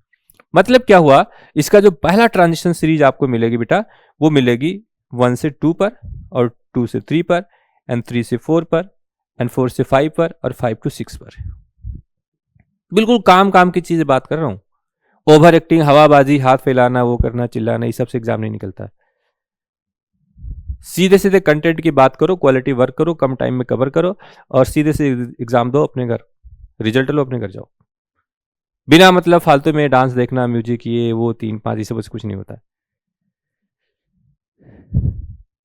[SPEAKER 1] मतलब क्या हुआ, इसका जो पहला ट्रांजिशन सीरीज आपको मिलेगी बेटा, वो मिलेगी 1 से 2 पर, और 2 से 3 पर, एंड 3 से 4 पर, एंड 4 से 5 पर, और 5 to 6 पर। बिल्कुल काम की चीजें बात कर रहा हूं। ओवर एक्टिंग, हवाबाजी, हाथ फैलाना, वो करना, चिल्लाना, ये सबसे एग्जाम नहीं निकलता। सीधे सीधे कंटेंट की बात करो, क्वालिटी वर्क करो, कम टाइम में कवर करो, और सीधे से एग्जाम दो, अपने घर रिजल्ट लो, अपने घर जाओ। बिना मतलब फालतू में डांस देखना, म्यूजिक, ये वो 3-5 से बस कुछ नहीं होता।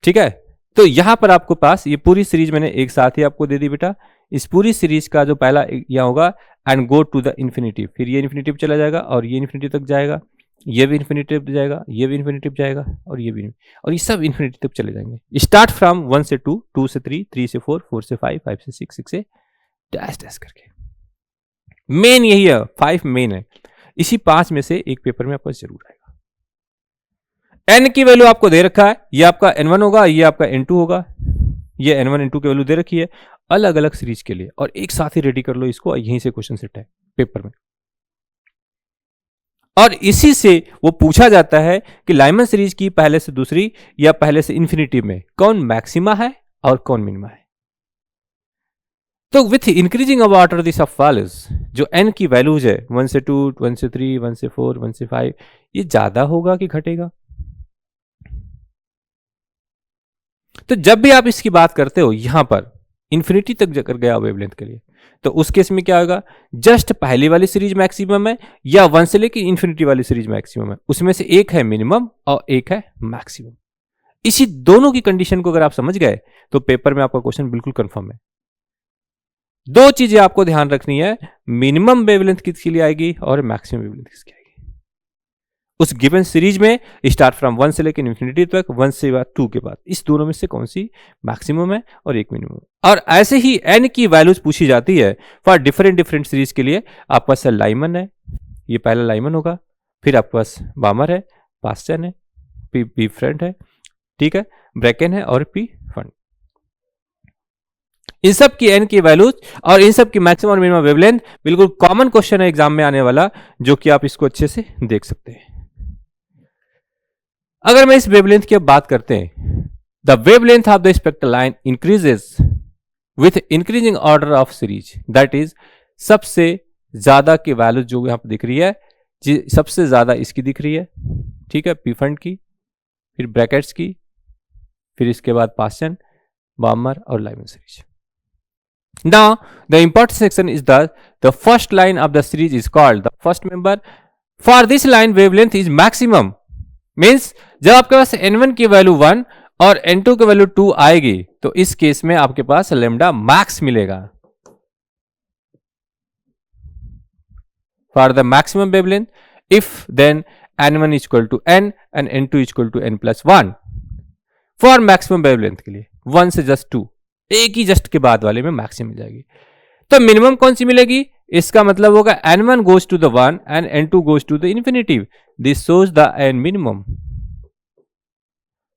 [SPEAKER 1] ठीक है, तो यहां पर आपको पास ये पूरी सीरीज मैंने एक साथ ही आपको दे दी बेटा। इस पूरी सीरीज का जो पहला यहां होगा, and go to the infinitive, फिर ये इन्फिनिटिव चला जाएगा, और ये इन्फिनिटिव तक जाएगा, ये भी इन्फिनिटिव जाएगा, ये भी इन्फिनिटिव जाएगा, और ये भी, और ये सब इन्फिनिटिव तक चले जाएंगे। स्टार्ट फ्रॉम 1 से 2, 2 से 3, 3 से 4, 4 से 5, 5 से 6, 6 से डैश डैश करके। मेन यही है, 5 मेन है। इसी 5 में से एक पेपर में आपको जरूर आएगा। n की वैल्यू आपको दे रखा है, ये आपका n1 होगा, ये आपका n2 होगा, ये n1 n2 की वैल्यू दे रखी है अलग अलग सीरीज के लिए, और एक साथ ही रेडी कर लो इसको, यहीं से क्वेश्चन सेट है पेपर में। और इसी से वो पूछा जाता है कि लाइमन सीरीज की पहले से दूसरी या पहले से इन्फिनिटी में कौन मैक्सिमा है और कौन मिनिमा है। तो with increasing of order this of values, जो n की वैल्यूज है 1 से 2, 1 से 3, 1 से 4, 1 से 5, ये ज्यादा होगा कि घटेगा। तो जब भी आप इसकी बात करते हो यहां पर इन्फिनिटी तक जाकर गया वेवलेंथ के लिए, तो उस केस में क्या होगा, जस्ट पहली वाली सीरीज मैक्सिमम है, या 1 से लेकर इन्फिनिटी वाली सीरीज मैक्सिमम है, उसमें से एक है मिनिमम और एक है मैक्सिमम। इसी दोनों की कंडीशन को अगर आप समझ गए तो पेपर में आपका क्वेश्चन बिल्कुल कंफर्म है। 2 चीजें आपको ध्यान रखनी है, मिनिमम वेवलेंथ किसके लिए आएगी और मैक्सिमम वेवलेंथ किसकी आएगी। उस गिवन सीरीज में स्टार्ट फ्रॉम 1 से लेकर इन्फिनिटी तक, 1 से बाद 2 के बाद, इस दोनों में से कौन सी मैक्सिमम है और एक मिनिमम। और ऐसे ही n की वैल्यूज पूछी जाती है फॉर डिफरेंट सीरीज के लिए। आपके पास लाइमन है, ये पहला लाइमन होगा, फिर आपके पास बामर है, पास्चन है, पी फ्रंट है, ठीक है, ब्रैकेन है, और पी फंड। इन सब की n की वैल्यूज और इन सब की मैक्सिमम और मिनिमम वेवलेंथ बिल्कुल कॉमन क्वेश्चन है एग्जाम में आने वाला, जो कि आप इसको अच्छे से देख सकते हैं। अगर मैं इस वेवलेंथ की अब बात करते हैं, the wavelength of the spectral line increases with increasing order of series, that is सबसे ज्यादा की वैल्यू जो यहाँ पे दिख रही है, सबसे ज्यादा इसकी दिख रही है, ठीक है, पी फंड की, फिर ब्रैकेट्स की, फिर इसके बाद पास्चन, बामर और Lyman series. Now the important section is the first line of the series is called the first member. For this line wavelength is maximum. Means जब आपके पास n1 की वैल्यू 1 और n2 की वैल्यू 2 आएगी तो इस केस में आपके पास लेमडा मैक्स मिलेगा. For the maximum wavelength, if then n1 is equal to n and n2 is equal to n plus 1. For maximum wavelength के लिए 1 से just 2, एक ही जस्ट के बाद वाले में मैक्सिमम मिल जाएगी. तो मिनिमम कौन सी मिलेगी? इसका मतलब होगा n1 goes to the 1 and n2 goes to the infinitive. This shows the n minimum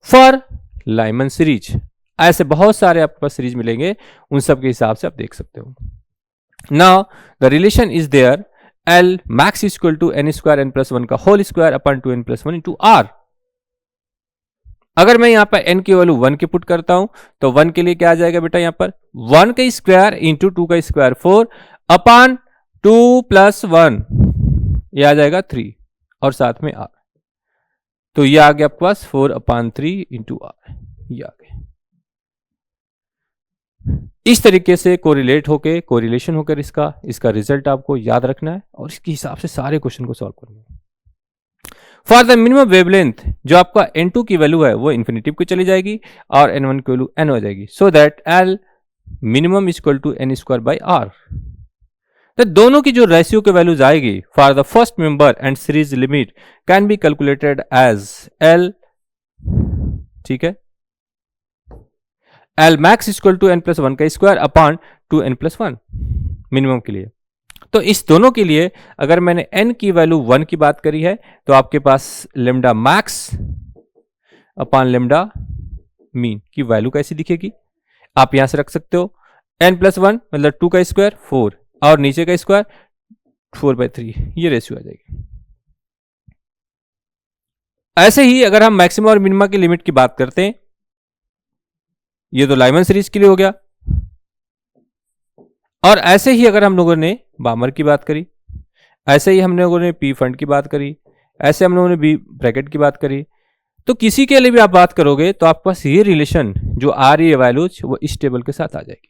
[SPEAKER 1] for Lyman series. ऐसे बहुत सारे आपके पास सीरीज मिलेंगे, उन सब के हिसाब से आप देख सकते हो. Now the relation is there, L max is equal to n square n plus 1 का whole square upon 2n plus 1 into r. अगर मैं यहां पर n की वैल्यू 1 की पुट करता हूं तो 1 के लिए क्या आ जाएगा बेटा, यहां पर 1 का स्क्वायर इंटू 2 का स्क्वायर 4 अपान 2 प्लस 1, ये आ जाएगा 3 और साथ में r. तो ये आ गया आपके पास 4 अपान 3 इंटू r, ये आ गया. इस तरीके से कोरिलेट होके, कोरिलेशन होकर इसका रिजल्ट आपको याद रखना है और इसके हिसाब से सारे क्वेश्चन को सॉल्व करना है. फॉर द मिनिमम वेवलेंथ जो आपका n2 की वैल्यू है वो इन्फिनिटिव को चली जाएगी और n1 की वैल्यू n हो जाएगी, so that L minimum is equal to n square by r. तो दोनों की जो रेशियो की वैल्यूज आएगी for the first member and series limit can be calculated as L, ठीक है, L max equal to n plus 1 का square upon 2n plus 1 minimum के लिए. तो इस दोनों के लिए अगर मैंने n की वैल्यू 1 की बात करी है तो आपके पास lambda max upon lambda mean की वैल्यू कैसी दिखेगी, आप यहां से रख सकते हो. n प्लस 1 मतलब 2 का स्क्वायर 4 और नीचे का स्क्वायर 4/3, ये रेशियो आ जाएगी. ऐसे ही अगर हम मैक्सिमम और मिनिमम की लिमिट की बात करते हैं, ये तो लाइमन सीरीज के लिए हो गया. और ऐसे ही अगर हम लोगों ने बामर की बात करी, ऐसे ही हम लोगों ने पी फंड की बात करी, ऐसे हम लोगों ने बी ब्रैकेट की बात करी, तो किसी के लिए भी आप बात करोगे तो आपके पास ये रिलेशन जो आ रही है वैल्यूज वो इस टेबल के साथ आ जाएगी.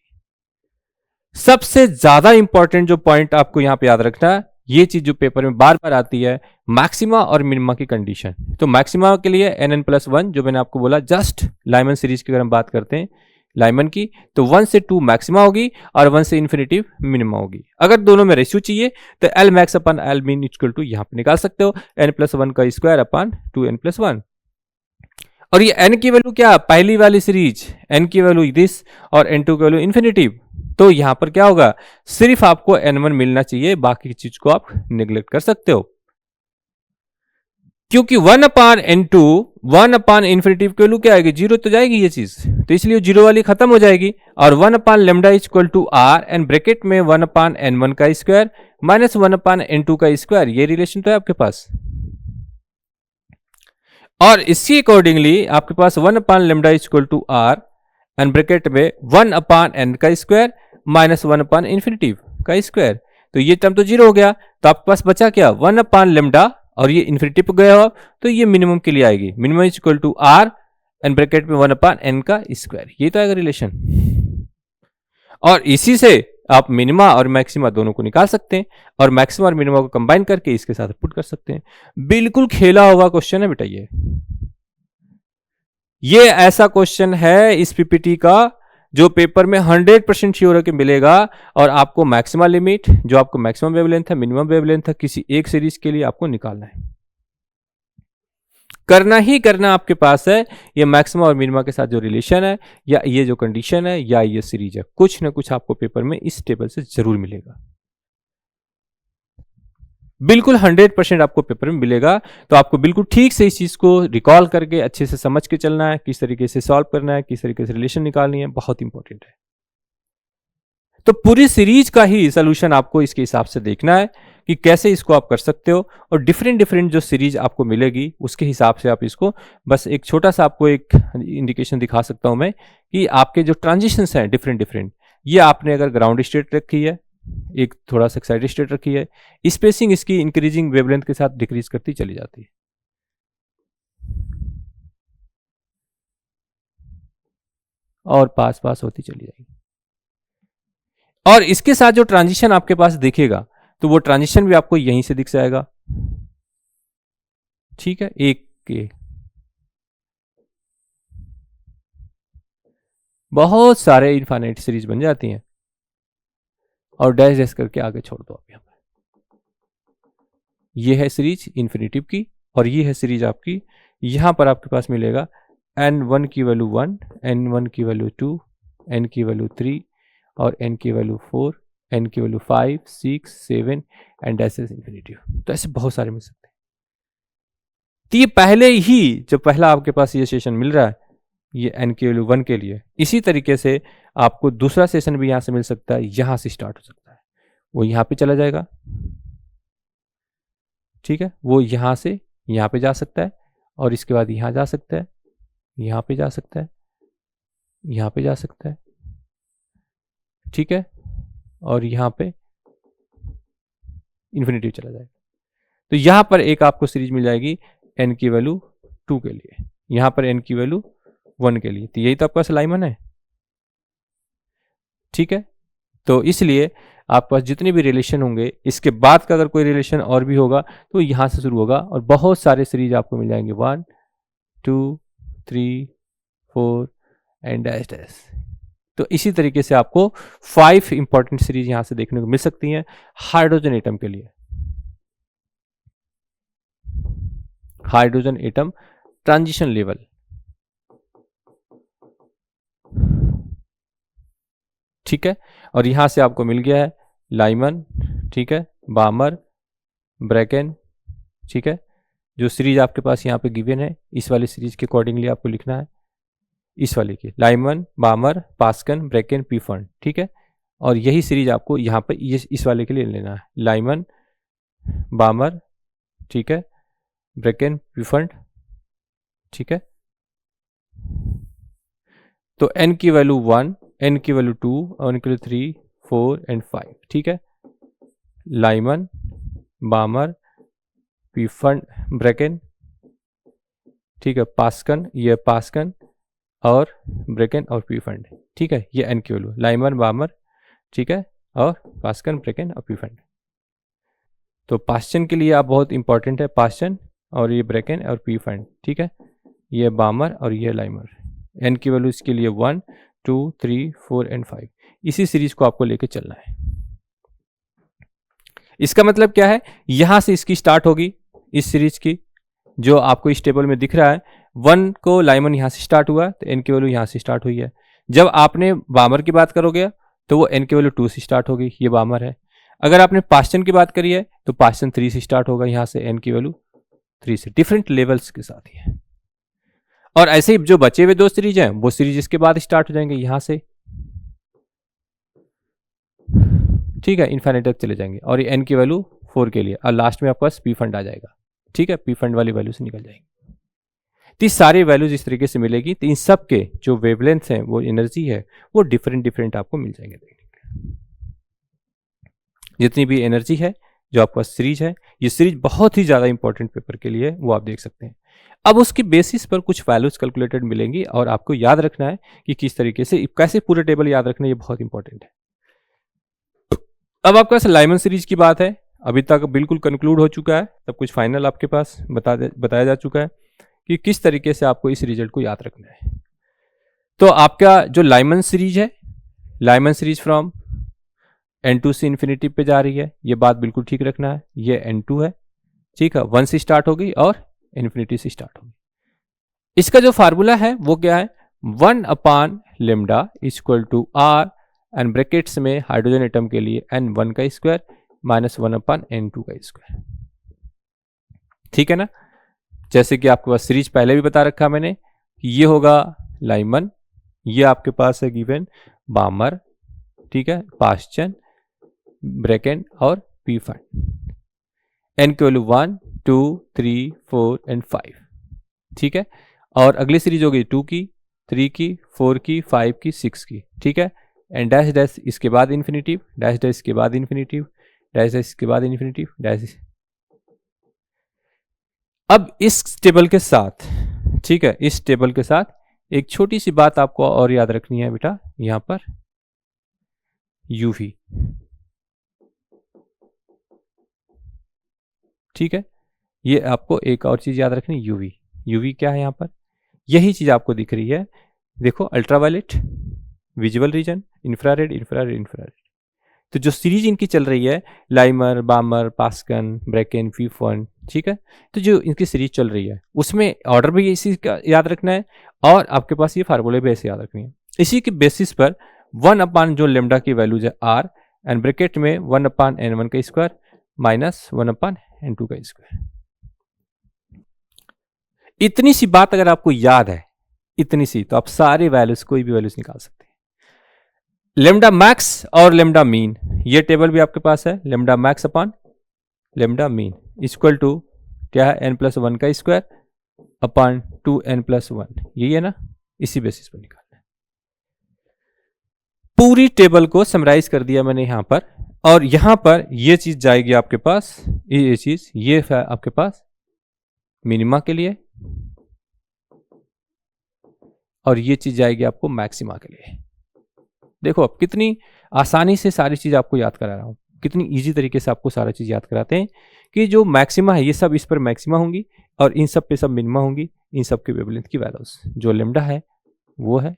[SPEAKER 1] सबसे ज्यादा इंपॉर्टेंट जो पॉइंट आपको यहां पे याद रखना है, ये चीज जो पेपर में बार बार आती है, मैक्सिमा और मिनिमा की कंडीशन. तो मैक्सिमा के लिए nn प्लस 1 जो मैंने आपको बोला, जस्ट लाइमन सीरीज की अगर हम बात करते हैं लाइमन की, तो 1 से 2 मैक्सिमा होगी और 1 से इन्फिनिटिव मिनिमा होगी. अगर दोनों में रेशियो चाहिए तो L max upon L mean equal to यहां पे निकाल सकते हो n प्लस 1 का स्क्वायर अपन 2n प्लस 1. और ये n की वैल्यू क्या, पहली वाली सीरीज n की वैल्यू दिस और n2 की वैल्यू इन्फिनिटिव. तो यहां पर क्या होगा, सिर्फ आपको n1 मिलना चाहिए, बाकी की चीज को आप निगलेक्ट कर सकते हो. क्योंकि 1 अपान n2 1 अपान इन्फिनिटिव की वैल्यू क्या आएगी, 0 तो जाएगी ये चीज, तो इसलिए 0 वाली खत्म हो जाएगी. और 1 upon lambda is equal to r and bracket में 1 अपान n1 का स्क्वायर माइनस 1 अपान n2 का स्क्वायर, ये रिलेशन तो है आपके पास. और इसी अकॉर्डिंगली आपके पास 1 upon lambda is equal to r and bracket में 1 अपान n का स्क्वायर माइनस 1 अपान इन्फिनिटिव का स्क्वायर, तो ये टर्म तो 0 हो गया. तो आपके पास बचा क्या, 1 अपान लेमडा और ये इन्फिनिटिव पे गया हो तो ये मिनिमम के लिए आएगी, minimum is equal to r and bracket में 1 अपान n का स्क्वायर, ये तो आएगा रिलेशन. और इसी से आप मिनिमा और मैक्सिमा दोनों को निकाल सकते हैं और मैक्सिमा और मिनिमा को कंबाइन करके इसके साथ पुट कर सकते हैं. बिल्कुल खेला हुआ क्वेश्चन है बेटा ये ऐसा क्वेश्चन है इस पीपीटी का जो पेपर में 100% श्योर है कि मिलेगा. और आपको मैक्सिमम लिमिट जो आपको मैक्सिमम वेवलेंथ है, मिनिमम वेवलेंथ है, किसी एक सीरीज के लिए आपको निकालना है, करना ही करना आपके पास है. ये मैक्सिमम और मिनिमम के साथ जो रिलेशन है या ये जो कंडीशन है या ये सीरीज है, कुछ ना कुछ आपको पेपर में इस टेबल से जरूर मिलेगा. बिल्कुल 100% आपको पेपर में मिलेगा. तो आपको बिल्कुल ठीक से इस चीज को रिकॉल करके अच्छे से समझ के चलना है, किस तरीके से सॉल्व करना है, किस तरीके से रिलेशन निकालनी है, बहुत इंपॉर्टेंट है. तो पूरी सीरीज का ही सोल्यूशन आपको इसके हिसाब से देखना है कि कैसे इसको आप कर सकते हो. और डिफरेंट जो सीरीज आपको मिलेगी उसके हिसाब से आप इसको, बस एक छोटा सा आपको एक इंडिकेशन दिखा सकता हूं मैं कि आपके जो ट्रांजिशंस हैं डिफरेंट, ये आपने अगर ग्राउंड स्टेट रखी है, एक थोड़ा सा एक्साइटेड स्टेट रखी है, स्पेसिंग इसकी इंक्रीजिंग वेवलेंथ के साथ डिक्रीज करती चली जाती है। और पास पास होती चली जाएगी। और इसके साथ जो ट्रांजिशन आपके पास दिखेगा तो वो ट्रांजिशन भी आपको यहीं से दिख जाएगा। ठीक है, एक के बहुत सारे इनफाइनाइट सीरीज बन जाती हैं और डैश डैश करके आगे छोड़ दो आप। यहां पर ये है सीरीज इन्फिनिटिव की और ये है सीरीज आपकी। यहां पर आपके पास मिलेगा n1 की वैल्यू 1, n1 की वैल्यू 2, n की वैल्यू 3 और n की वैल्यू 4, n की वैल्यू 5, 6, 7 एंड डैश इन्फिनिटिव। तो ऐसे बहुत सारे मिल सकते हैं। तो ये पहले ही जब पहला आपके पास ये सेशन मिल रहा है ये n की वैल्यू 1 के लिए, इसी तरीके से आपको दूसरा सेशन भी यहां से मिल सकता है, यहां से स्टार्ट हो सकता है, वो यहां पे चला जाएगा। ठीक है, वो यहां से यहां पे जा सकता है और इसके बाद यहां जा सकता है, यहां पे जा सकता है, यहां पे जा सकता है। ठीक है, और यहां पे इन्फिनिटिव चला जाएगा। तो यहां पर एक आपको सीरीज मिल जाएगी n की वैल्यू 2 के लिए, यहां पर n की वैल्यू 1 के लिए। तो यही तो आपका लाइमन है। ठीक है, तो इसलिए आपके पास जितने भी रिलेशन होंगे इसके बाद का अगर कोई रिलेशन और भी होगा तो यहां से शुरू होगा और बहुत सारे सीरीज आपको मिल जाएंगे 1, 2, 3, 4 एंड डैश डैश। तो इसी तरीके से आपको 5 इंपॉर्टेंट सीरीज यहां से देखने को मिल सकती हैं हाइड्रोजन एटम के लिए। Hydrogen atom transition level. ठीक है, और यहां से आपको मिल गया है लाइमन, ठीक है, बामर, ब्रैकेन। ठीक है, जो सीरीज आपके पास यहाँ पे गिवन है इस वाली सीरीज के अकॉर्डिंगली आपको लिखना है, इस वाले की लाइमन, बामर, पास्कन, ब्रैकेन, पीफर्न। ठीक है, और यही सीरीज आपको यहाँ पे ये इस वाले के लिए लेना है, लाइमन, बामर, ठीक है, ब्रैकेन, पीफर्न। ठीक है, तो n की वैल्यू 1, n की वैल्यू 2, n की वैल्यू 3, 4 एंड 5। ठीक है, लाइमन, बामर, पीफर्न, ब्रैकेन, ठीक है, पास्कन, ये पास्कन और ब्रैकेन और पीफर्न। ठीक है, ये n की वैल्यू लाइमन, बामर, ठीक है, और पास्कन, ब्रैकेन और पीफर्न। तो पास्चन के लिए आप बहुत इंपॉर्टेंट है, पास्चन और ये ब्रैकेन और पीफर्न। ठीक है, ये बामर और ये लाइमर। n की वैल्यू इसके लिए 1, 2, 3, 4 एंड 5। इसी सीरीज को आपको लेके चलना है। इसका मतलब क्या है, यहां से इसकी स्टार्ट होगी इस सीरीज की, जो आपको इस टेबल में दिख रहा है 1 को लाइमन यहां से स्टार्ट हुआ तो n की वैल्यू यहां से स्टार्ट हुई है। जब आपने बामर की बात करोगे तो वो n की वैल्यू 2 से स्टार्ट होगी, ये बामर है। अगर आपने पास्चन की बात करी है तो पास्चन 3 से स्टार्ट होगा, यहां से n की वैल्यू 3 से, डिफरेंट लेवल्स के साथ ही है। और ऐसे ही जो बचे हुए 2 सीरीज हैं वो सीरीज इसके बाद स्टार्ट हो जाएंगे यहां से। ठीक है, इनफाइनाइट तक चले जाएंगे और ये n की वैल्यू 4 के लिए, और लास्ट में आपके पास पी फंड आ जाएगा। ठीक है, पी फंड वाली वैल्यू से निकल जाएंगे। तो सारे वैल्यूज इस तरीके से मिलेगी। तो इन सब के जो वेवलेंथ हैं, वो एनर्जी है, वो डिफरेंट डिफरेंट आपको मिल जाएंगे। जितनी भी एनर्जी है जो आपका सीरीज है, ये सीरीज बहुत ही ज़्यादा इंपॉर्टेंट पेपर के लिए, वो आप देख सकते हैं। अब उसकी बेसिस पर कुछ वैल्यूज कैलकुलेटेड मिलेंगी और आपको याद रखना है कि किस तरीके से, कैसे पूरे टेबल याद रखना है, ये बहुत इंपॉर्टेंट है। अब आपके पास लाइमन सीरीज की बात है, अभी तक बिल्कुल कंक्लूड हो चुका है, सब कुछ फाइनल आपके पास बताया जा चुका है कि किस तरीके से आपको इस रिजल्ट को याद रखना है। तो आपका जो लाइमन सीरीज है, लाइमन सीरीज फ्रॉम n2 से इन्फिनिटी पे जा रही है, ये बात बिल्कुल ठीक रखना है। ये n2 है, ठीक है, 1 से स्टार्ट होगी और इन्फिनिटी से स्टार्ट होगी। इसका जो फार्मूला है वो क्या है, 1/λ equal to r and brackets में हाइड्रोजन एटम के लिए n1 का स्क्वायर माइनस 1/n2 का स्क्वायर। ठीक है ना, जैसे कि आपके पास सीरीज पहले भी बता रखा मैंने, ये होगा लाइमन, ये आपके पास है गिवन बामर, ठीक है, पास्चन, ब्रैकेन और पीफर्न। n की वैल्यू 1, 2, 3, 4 एंड 5। ठीक है, और अगली सीरीज होगी 2 की, 3 की, 4 की, 5 की, 6 की। ठीक है, एंड डैश डैश इसके बाद इन्फिनिटिव, डैश डैश इसके बाद इन्फिनिटिव, डैश डैश इसके बाद इन्फिनिटिव, डैश। अब इस टेबल के साथ, ठीक है, इस टेबल के साथ एक छोटी सी बात आपको और याद रखनी है बेटा, यहां पर यूवी, ठीक है, ये आपको एक और चीज याद रखनी, यूवी। यूवी क्या है यहां पर, यही चीज आपको दिख रही है, देखो, ultraviolet, visual region, infrared, infrared, infrared. तो जो सीरीज इनकी चल रही है, लाइमर, बामर, पास्कन, ब्रेकेन, फीफॉन, ठीक है, तो जो इनकी सीरीज चल रही है उसमें ऑर्डर भी इसी का याद रखना है और आपके पास ये फार्मूले भी ऐसे याद रखनी है। इसी के बेसिस पर 1 अपान जो लेमडा की वैल्यूज है आर, एंड ब्रैकेट में 1 अपान n1 का स्क्वायर माइनस 1 अपान n2 का स्क्वायर। इतनी सी बात अगर आपको याद है, इतनी सी, तो आप सारे वैल्यूज, कोई भी वैल्यूज निकाल सकते हैं। लेमडा मैक्स और लेमडा मीन, ये टेबल भी आपके पास है, lambda max upon lambda mean equal to क्या है, n+1 का स्क्वायर अपॉन 2n+1, यही है ना, इसी बेसिस पर निकालना है। पूरी टेबल को समराइज कर दिया मैंने यहां पर, और यहां पर ये चीज जाएगी आपके पास, ये चीज, ये है आपके पास मिनिमा के लिए, और ये चीज जाएगी आपको मैक्सिमा के लिए। देखो अब कितनी आसानी से सारी चीज आपको याद करा रहा हूं, कितनी इजी तरीके से आपको सारा चीज याद कराते हैं कि जो मैक्सिमा है ये सब इस पर मैक्सिमा होंगी और इन सब पे सब मिनिमा होंगी। इन सब के वेवलेंथ की वैल्यूज, जो लेमडा है वो है,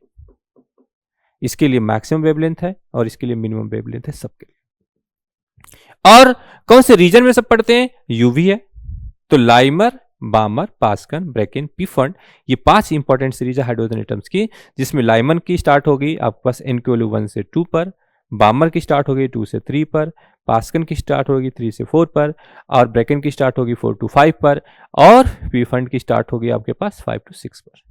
[SPEAKER 1] इसके लिए मैक्सिमम वेवलेंथ है और इसके लिए मिनिमम वेवलेंथ है सबके लिए। और कौन से रीजन में सब पढ़ते हैं, यूवी है, तो लाइमर, बामर, पास्कन, ब्रेकेन, पीफंड, ये 5 इंपॉर्टेंट सीरीज है हाइड्रोजन एटम्स की, जिसमें लाइमन की स्टार्ट होगी आपके पास n की वैल्यू 1 से 2 पर, बामर की स्टार्ट होगी 2 से 3 पर, पास्कन की स्टार्ट होगी 3 से 4 पर, और ब्रेकेन की स्टार्ट होगी 4 to 5 पर, और पीफंड की स्टार्ट होगी आपके पास 5 to 6 पर।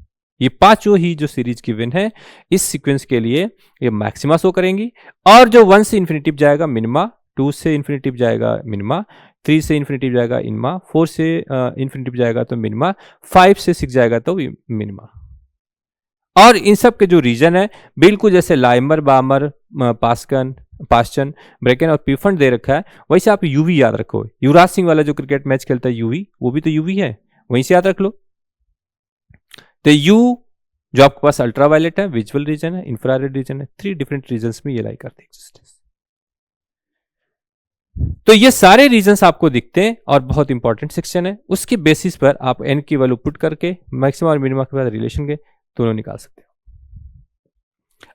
[SPEAKER 1] ये पांचों ही जो सीरीज की विन है इस सीक्वेंस के लिए ये मैक्सिमा शो करेंगी, और जो 1 से इन्फिनिटिव जाएगा मिनिमा, 2 से इन्फिनिटिव जाएगा मिनिमा, 3 से इन्फिनिटिव जाएगा इनमा, 4 से इन्फिनिटिव जाएगा तो मिनिमा, 5 से 6 जाएगा तो मिनिमा। और इन सब के जो रीजन है बिल्कुल जैसे लाइमर, बामर, पास्कन, पास्चन, ब्रेकेन और पीफंड दे रखा है, वैसे आप यूवी याद रखो। युवराज सिंह वाला जो क्रिकेट मैच खेलता है यूवी, वो भी तो यूवी है, वहीं से याद रख लो। तो यू जो आपके पास अल्ट्रावायलेट है, विजुअल रीजन है, इंफ्रारेड रीजन है, 3 डिफरेंट रीजन्स में ये लाई करते हैं एग्जिस्टेंस। तो ये सारे रीजन्स आपको दिखते हैं और बहुत इंपॉर्टेंट सेक्शन है। उसके बेसिस पर आप एन की वैल्यू पुट करके मैक्सिमम और मिनिमम के बाद रिलेशन के दोनों निकाल सकते हो।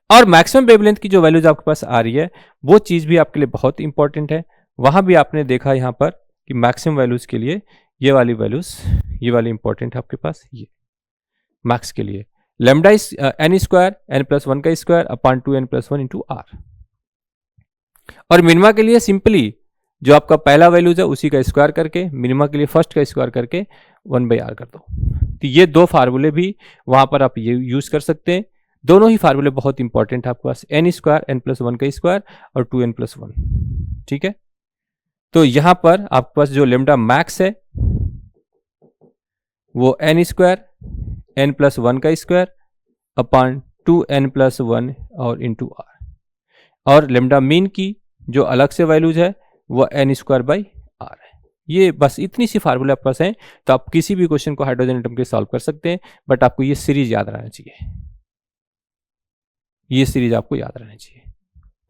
[SPEAKER 1] और मैक्सिमम वेवलेंथ की जो वैल्यूज आपके पास आ रही है वो चीज भी आपके लिए बहुत इंपॉर्टेंट है। वहां भी आपने देखा यहां पर कि मैक्सिमम वैल्यूज के लिए ये वाली वैल्यूज, ये वाली इंपॉर्टेंट है आपके पास। ये मैक्स के लिए lambda is an square, n+1 का square upon 2n+1 into r. और मिनिमा के लिए सिंपली जो आपका पहला वैल्यूज है उसी का स्क्वायर करके, मिनिमा के लिए फर्स्ट का स्क्वायर करके 1/r कर दो। तो ये दो फार्मूले भी वहां पर आप ये यूज कर सकते हैं। दोनों ही फार्मूले बहुत इंपॉर्टेंट है आपके पास, n स्क्वायर, n+1 का स्क्वायर और 2n+1, ठीक है। तो यहां पर आपके पास जो लेमडा मैक्स है वो n स्क्वायर, n+1 का स्क्वायर अपॉन 2n+1 और इंटू आर। और लेमडा मीन की जो अलग से वैल्यूज है वो n² r है। ये बस इतनी सी फार्मूले आपके पास है, तो आप किसी भी क्वेश्चन को हाइड्रोजन एटम के सॉल्व कर सकते हैं, बट आपको ये सीरीज याद रहना चाहिए। ये सीरीज आपको याद रहना चाहिए।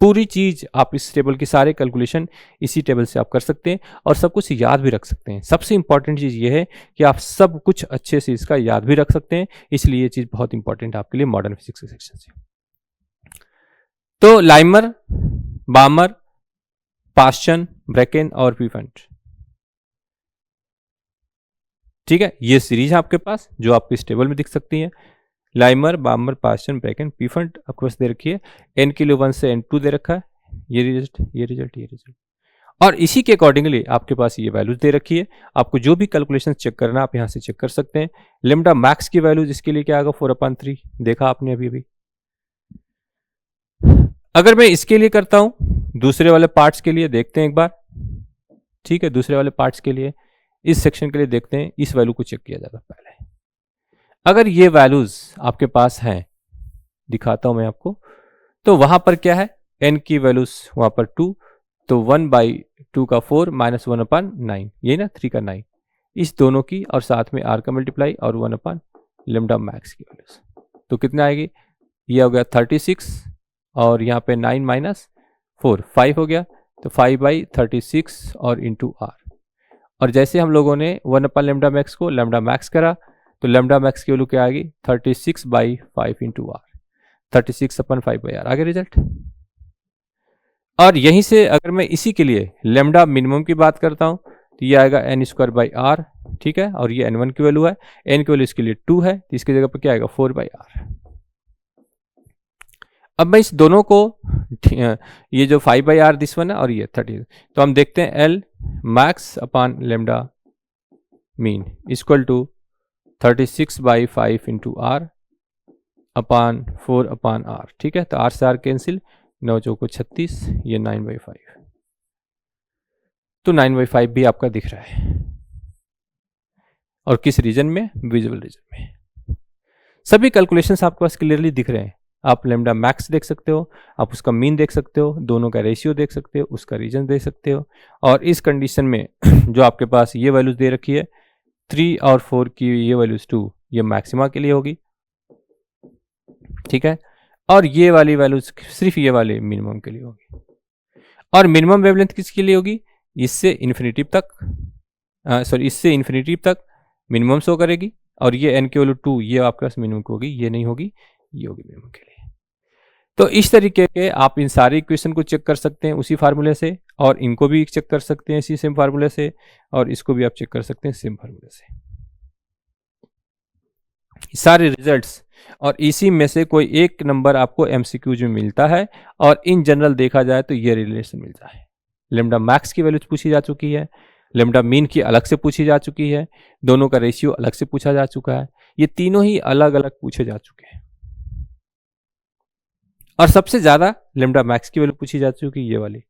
[SPEAKER 1] पूरी चीज आप इस टेबल की सारे कैलकुलेशन इसी टेबल से आप कर सकते हैं और सब कुछ याद भी रख सकते हैं। सबसे इंपॉर्टेंट चीज ये है कि आप सब कुछ अच्छे से इसका याद भी रख सकते हैं, इसलिए ये चीज बहुत इंपॉर्टेंट है आपके लिए मॉडर्न फिजिक्स के सेक्शन से। तो लाइमर, बामर, पास्चन, ब्रेकेन और पीफंड, ठीक है, ये सीरीज है आपके पास जो आपको इस टेबल में दिख सकती है। लाइमर, बामर, पास्चन, ब्रेकेन, पीफंड आपके पास दे रखी है। n के लिए 1 से n2 दे रखा है। ये रिजल्ट, ये रिजल्ट, ये रिजल्ट, और इसी के अकॉर्डिंगली आपके पास ये वैल्यूज दे रखी है। आपको जो भी कैलकुलेशन चेक करना आप यहां से चेक कर सकते हैं। लेमडा मैक्स की वैल्यूज इसके लिए क्या आएगा, 4/3, देखा आपने अभी अभी। अगर मैं इसके लिए करता हूं, दूसरे वाले पार्ट्स के लिए देखते हैं एक बार, ठीक है। दूसरे वाले पार्ट्स के लिए, इस सेक्शन के लिए देखते हैं, इस वैल्यू को चेक किया जाता पहले। अगर ये वैल्यूज आपके पास हैं, दिखाता हूं मैं आपको, तो वहां पर क्या है, n की वैल्यूज वहां पर 2, तो 1/2 का 4 माइनस 1/9, यही ना 3 का 9, इस दोनों की और साथ में r का मल्टीप्लाई और 1/λ मैक्स की वैल्यूज, तो कितना आएगी, ये हो गया 36 और यहाँ पे 9 माइनस 4 5 हो गया, तो 5/36 और इंटू r। और जैसे हम लोगों ने 1/λ मैक्स को लैम्डा मैक्स करा, तो लैम्डा मैक्स की वैल्यू क्या आएगी, 36/5 इंटू r, 36/5/r आगे रिजल्ट। और यहीं से अगर मैं इसी के लिए लैम्डा मिनिमम की बात करता हूं, तो ये आएगा n²/r, ठीक है, और ये n1 की वैल्यू है, n की वैल्यू इसके लिए 2 है, तो इसकी जगह पर क्या आएगा 4/r। अब मैं इस दोनों को, ये जो 5/r दिस वन है और ये 30, तो हम देखते हैं L max upon lambda mean equal to 36/5 into r upon 4/r, ठीक है, तो r से r कैंसिल, 9 चौको 36, ये 9/5, तो 9/5 भी आपका दिख रहा है। और किस रीजन में, विजुअल रीजन में। सभी कैलकुलेशंस आपके पास क्लियरली दिख रहे हैं, आप लैम्डा मैक्स देख सकते हो, आप उसका मीन देख सकते हो, दोनों का रेशियो देख सकते हो, उसका रीजन देख सकते हो। और इस कंडीशन में जो आपके पास ये वैल्यूज दे रखी है 3 और 4 की, ये वैल्यूज 2, ये मैक्सिमा के लिए होगी, ठीक है, और ये वाली वैल्यूज सिर्फ ये वाले मिनिमम के लिए होगी। और मिनिमम वेवलेंथ किसके लिए होगी, इससे इन्फिनिटी तक, सॉरी इससे इन्फिनिटी तक मिनिमम शो करेगी, और ये n की वैल्यू 2, ये आपके पास मिनिमम की होगी, ये नहीं होगी, ये होगी मिनिमम के लिए। तो इस तरीके के आप इन सारे इक्वेशन को चेक कर सकते हैं उसी फार्मूले से, और इनको भी चेक कर सकते हैं इसी सेम फार्मूले से, और इसको भी आप चेक कर सकते हैं सेम फार्मूले से, सारे रिजल्ट्स। और इसी में से कोई एक नंबर आपको एमसीक्यूज में मिलता है, और इन जनरल देखा जाए तो ये रिलेशन मिलता है। लैम्डा मैक्स की वैल्यूज पूछी जा चुकी है, लैम्डा मीन की अलग से पूछी जा चुकी है, दोनों का रेशियो अलग से पूछा जा चुका है, ये तीनों ही अलग अलग पूछे जा चुके हैं। और सबसे ज्यादा लैम्डा मैक्स की वैल्यू पूछी जा चुकी है, ये वाली,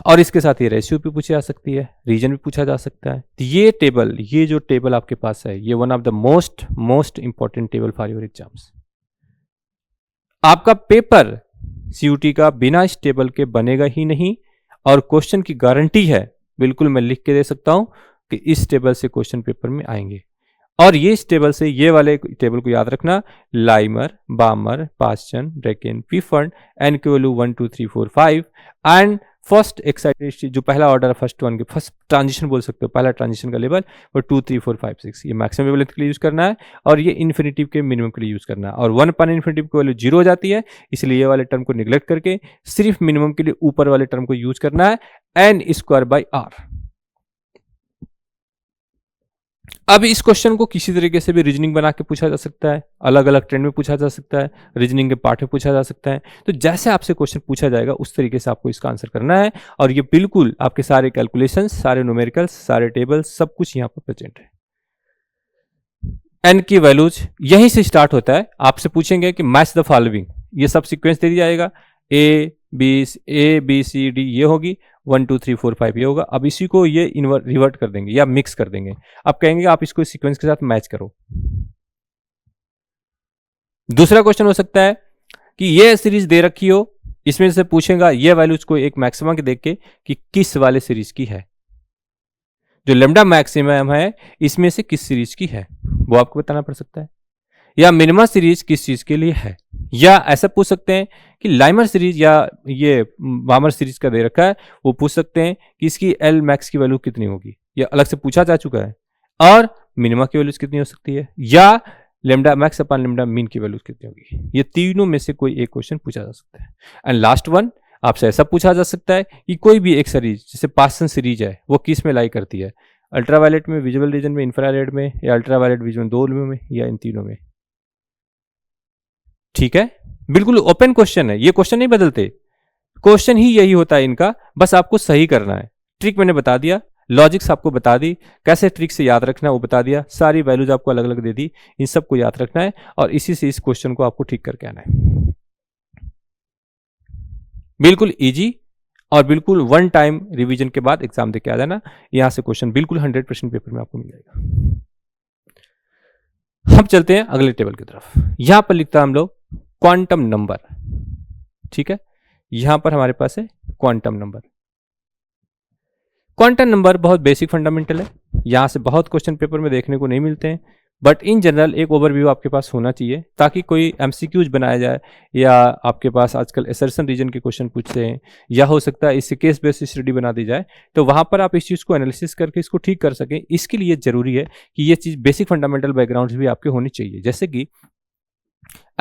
[SPEAKER 1] और इसके साथ ये रेशियो भी पूछी जा सकती है, रीजन भी पूछा जा सकता है। तो ये टेबल, ये जो टेबल आपके पास है, ये one of the most important table for your exams. आपका पेपर सीयूटी का बिना इस टेबल के बनेगा ही नहीं, और क्वेश्चन की गारंटी है, बिल्कुल मैं लिख के दे सकता हूं कि इस टेबल से क्वेश्चन पेपर में आएंगे। और ये इस टेबल से, ये वाले टेबल को याद रखना, लाइमर, बामर, पास्चन, ब्रेकेन, पीफर्ड, एन की वैल्यू 1 2 3 4 5, एंड फर्स्ट एक्साइटेड जो पहला ऑर्डर, फर्स्ट वन के फर्स्ट ट्रांजिशन बोल सकते हो, पहला ट्रांजिशन का लेवल, वो 2 3 4 5 6, ये मैक्सिमम वेवलेंथ के लिए यूज करना है, और ये इन्फिनिटिव के मिनिमम के लिए यूज करना है। और 1/इन्फिनिटिव की वैल्यू 0 हो जाती है, इसलिए ये वाले टर्म को निग्लेक्ट करके सिर्फ मिनिमम के लिए ऊपर वाले टर्म को यूज करना है, n²/r। अब इस क्वेश्चन को किसी तरीके से भी रीजनिंग बना के पूछा जा सकता है, अलग अलग ट्रेंड में पूछा जा सकता है, रीजनिंग के पार्ट में पूछा जा सकता है। तो जैसे आपसे क्वेश्चन पूछा जाएगा उस तरीके से आपको इसका आंसर करना है, और ये बिल्कुल आपके सारे कैलकुलेशंस, सारे न्यूमेरिकल्स, सारे टेबल्स, सब कुछ यहाँ पर प्रेजेंट है। एन की वैल्यूज यहीं से स्टार्ट होता है, आपसे पूछेंगे कि मैच द फॉलोइंग, ये सब सीक्वेंस दे दिया जाएगा, ए बी सी डी ये होगी, 1 2 3 4 5 ये होगा। अब इसी को ये रिवर्ट कर देंगे या मिक्स कर देंगे, अब कहेंगे आप इसको सीक्वेंस के साथ मैच करो। दूसरा क्वेश्चन हो सकता है कि ये सीरीज दे रखी हो, इसमें से पूछेगा ये वैल्यूज को एक मैक्सिमम के देख के कि किस वाले सीरीज की है, जो लैम्डा मैक्सिमम है इसमें से किस सीरीज की है वो आपको बताना पड़ सकता है, या मिनिमम सीरीज किस चीज के लिए है, या ऐसा पूछ सकते हैं कि लाइमर सीरीज या ये बामर सीरीज का दे रखा है, वो पूछ सकते हैं कि इसकी एल मैक्स की वैल्यू कितनी होगी, ये अलग से पूछा जा चुका है, और मिनिमम की वैल्यूज कितनी हो सकती है, या lambda max upon lambda mean की वैल्यूज कितनी होगी। ये तीनों में से कोई एक क्वेश्चन पूछा जा सकता है। एंड लास्ट वन आपसे ऐसा पूछा जा सकता है कि कोई भी एक सीरीज, जैसे पास्सन सीरीज है, वो किस में लाई करती है, अल्ट्रावायलेट में, विजुअल रीजन में, इंफ्रारेड में, या अल्ट्रावायलेट विजुअल दोनों में, या इन तीनों में। ठीक है, बिल्कुल ओपन क्वेश्चन है, ये क्वेश्चन नहीं बदलते, क्वेश्चन ही यही होता है इनका, बस आपको सही करना है। ट्रिक मैंने बता दिया, लॉजिक्स आपको बता दी, कैसे ट्रिक से याद रखना है वो बता दिया, सारी वैल्यूज आपको अलग अलग दे दी, इन सबको याद रखना है, और इसी से इस क्वेश्चन को आपको ठीक करके आना है। बिल्कुल इजी, और बिल्कुल वन टाइम रिवीजन के बाद एग्जाम देके आ जाना, यहां से क्वेश्चन बिल्कुल 100% पेपर में आपको मिल जाएगा। हम चलते हैं अगले टेबल की तरफ। यहां पर लिखता है हम लोग क्वांटम नंबर। ठीक है, यहां पर हमारे पास है क्वांटम नंबर। क्वांटम नंबर बहुत बेसिक फंडामेंटल है, यहां से बहुत क्वेश्चन पेपर में देखने को नहीं मिलते हैं, बट इन जनरल एक ओवरव्यू आपके पास होना चाहिए ताकि कोई एमसीक्यूज बनाया जाए, या आपके पास आजकल असर्शन रीजन के क्वेश्चन पूछते हैं, या हो सकता है इससे केस बेस्ड स्टडी बना दी जाए, तो वहां पर आप इस चीज को एनालिसिस करके इसको ठीक कर सकें। इसके लिए जरूरी है कि ये चीज बेसिक फंडामेंटल बैकग्राउंड भी आपके होनी चाहिए, जैसे कि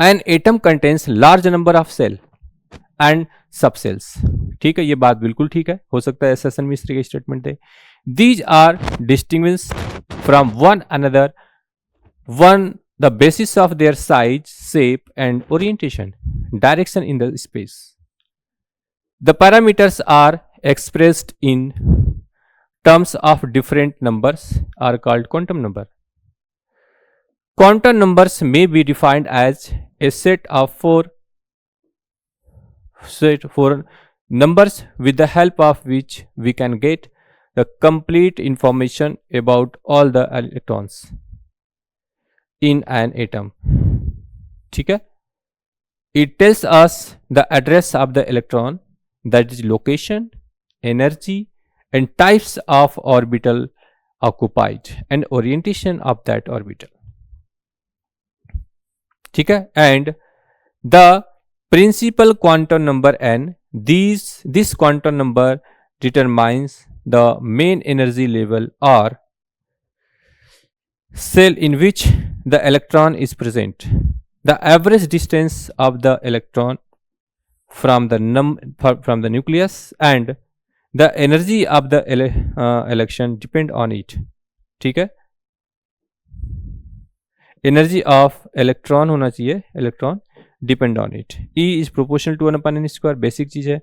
[SPEAKER 1] an atom contains large number of cell and sub cells. ठीक है, ये बात बिल्कुल ठीक है, हो सकता है सेशन में इस तरह के स्टेटमेंट दे। These are distinguish from one another one the basis of their size, shape and orientation, direction in the space. The parameters are expressed in terms of different numbers are called quantum number. Quantum numbers may be defined as a set of four numbers with the help of which we can get the complete information about all the electrons in an atom. ठीक है, it tells us the address of the electron, that is location, energy and types of orbital occupied and orientation of that orbital. ठीक है, and the principal quantum number n, this quantum number determines the main energy level or cell in which the electron is present. The average distance of the electron from the nucleus and the energy of the election depend on it. ठीक है, energy of electron होना चाहिए, electron depend on it. E is proportional to 1/n², basic चीज है,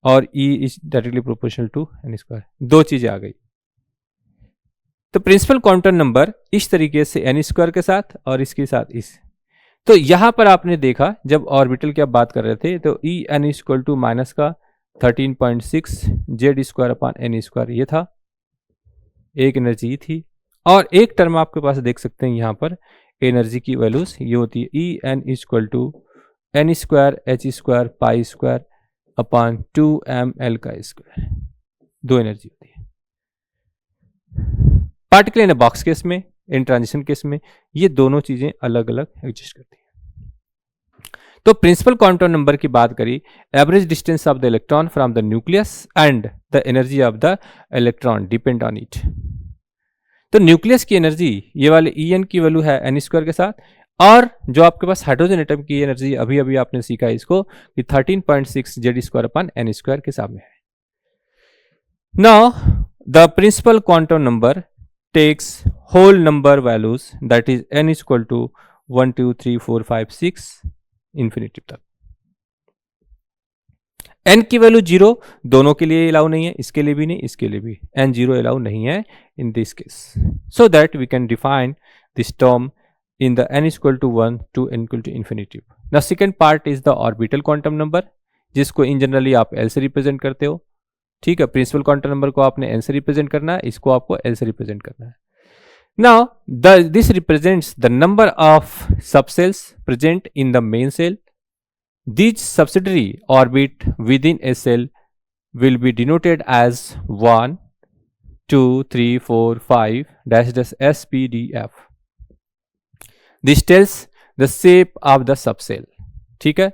[SPEAKER 1] और E is directly proportional to n²। दो चीजें आ गई। तो प्रिंसिपल क्वांटम नंबर इस तरीके से n² के साथ और इसके साथ इस। तो यहां पर आपने देखा जब ऑर्बिटल की आप बात कर रहे थे तो En इक्वल टू माइनस का 13.6 Z²/n², ये था, एक एनर्जी थी। और एक टर्म आपके पास देख सकते हैं यहां पर एनर्जी की वैल्यूज ये होती है En equal to n² h² π²/2ml², दो एनर्जी होती है। पार्टिकल इन बॉक्स केस में, इन ट्रांजिशन केस में ये दोनों चीजें अलग अलग एग्जिस्ट करती हैं। तो प्रिंसिपल क्वांटम नंबर की बात करी, average distance of the electron from the nucleus and the energy of the electron depend on it. तो न्यूक्लियस की एनर्जी ये वाले En की वैल्यू है n² के साथ, और जो आपके पास हाइड्रोजन एटम की एनर्जी अभी अभी आपने सीखा इसको कि 13.6 Z²/n² के साथ में है। Now the principal quantum number takes whole number values, that is n equal to 1 2 3 4 5 6 infinity तक। n की वैल्यू 0 दोनों के लिए अलाउ नहीं है, इसके लिए भी नहीं, इसके लिए भी n 0 अलाउ नहीं है in this case, so that we can define this term in the n equal to 1 to n equal to infinity. Now second part is the orbital quantum number, जिसको इन जनरली आप L से represent करते हो। ठीक है, principal quantum number को आपने n से रिप्रेजेंट करना है, इसको आपको L से रिप्रेजेंट करना है। Now this represents the number of subcells present in the main cell. These subsidiary orbit within a cell will be denoted as 1 2 3 4 5 -S P D F. This tells the shape of the subcell. ठीक है,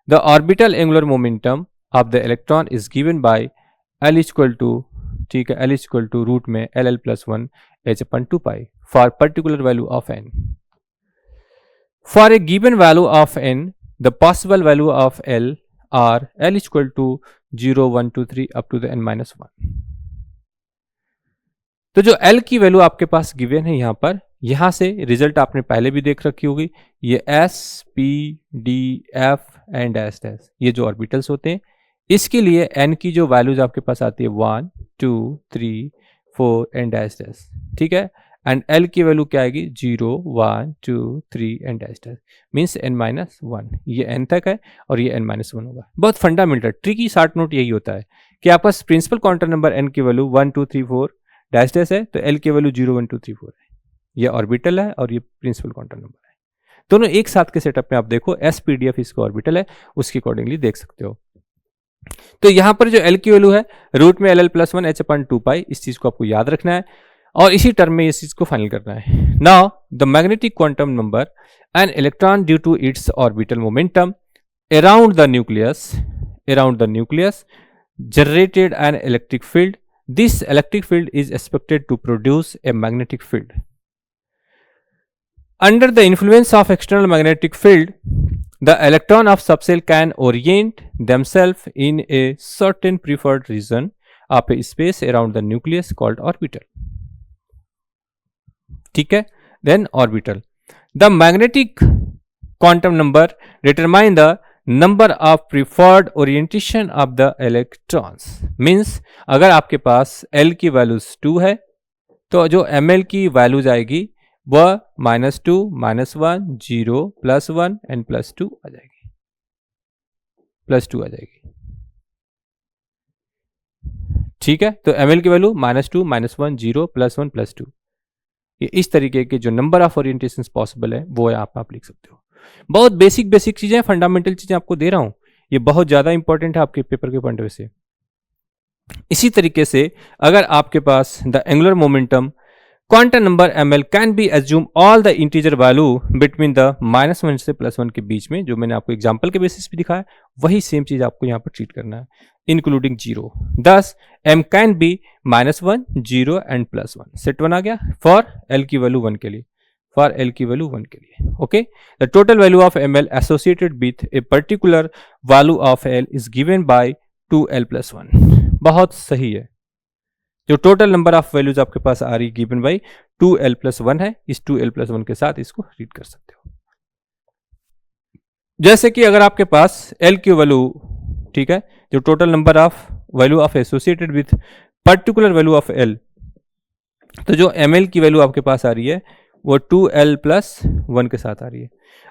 [SPEAKER 1] the orbital angular momentum of the electron is given by L equal to, ठीक है, L equal to root में LL plus 1 h/2π for particular value of n. For a given value of n, the possible value of L are L equal to 0 1 2 3 up to the n-1. तो जो L की value आपके पास given है यहां पर, यहां से रिजल्ट आपने पहले भी देख रखी होगी, ये S P D F and S dash, ये जो ऑर्बिटल्स होते हैं, इसके लिए n की जो वैल्यूज आपके पास आती है 1 2 3 4 एंड डैश डैश। ठीक है, एंड L की वैल्यू क्या आएगी 0 1 2 3 and dash dash, means n-1, ये n तक है और ये n-1 होगा। बहुत फंडामेंटल ट्रिकी शॉर्ट नोट यही होता है कि आपके पास प्रिंसिपल क्वांटम नंबर n की वैल्यू 1 2 3 4 डैश डैश है, तो L की वैल्यू 0 1 2 3 4 है, ये ऑर्बिटल है और ये प्रिंसिपल क्वांटम नंबर है। दोनों एक साथ के सेटअप में आप देखो, SPDF इसका ऑर्बिटल है, उसके अकॉर्डिंगली देख सकते हो। तो यहां पर जो L की वैल्यू है रूट में LL + 1 h/2 पाई, इस चीज को आपको याद रखना है और इसी टर्म में इस चीज को फाइनल करना है। Now the magnetic quantum number an electron due to its orbital momentum around the nucleus generated an electric field. This electric field is expected to produce a magnetic field. Under the influence of external magnetic field, the electron of subshell can orient themselves in a certain preferred region of a space around the nucleus called orbital. ठीक है, then orbital. The magnetic quantum number determine the number of preferred orientation of the electrons. Means अगर आपके पास L की values 2 है तो जो ml की values आएगी वह -2, -1, 0, +1 एंड +2 आ जाएगी, +2 आ जाएगी। ठीक है, तो ml की वैल्यू -2, -1, 0, +1, +2, ये इस तरीके के जो नंबर ऑफ ओरिएंटेशंस पॉसिबल है वो आप लिख सकते हो। बहुत बेसिक चीजें, फंडामेंटल चीजें आपको दे रहा हूं, ये बहुत ज्यादा इंपॉर्टेंट है आपके पेपर के पॉइंट ऑफ व्यू से। इसी तरीके से अगर आपके पास the angular momentum quantum number ml can be assume all the integer value between the -1 से +1 के बीच में, जो मैंने आपको एग्जांपल के बेसिस पे दिखाया वही सेम चीज आपको यहाँ पर ट्रीट करना है, इंक्लूडिंग 0। दस m can be -1, 0 and +1। Set 1 आ गया फॉर l की वैल्यू 1 के लिए, फॉर l की वैल्यू 1 के लिए। Okay, the total value of ml associated with a particular value of l is given by 2l + 1। बहुत सही है, जो टोटल नंबर ऑफ वैल्यूज आपके पास आ रही गिवन बाय 2l + 1 है, इस 2l + 1 के साथ इसको रीड कर सकते हो। जैसे कि अगर आपके पास l की वैल्यू, ठीक है, जो total number of value of associated with particular value of l, तो जो ml की वैल्यू आपके पास आ रही है वो 2l + 1 के साथ आ रही है।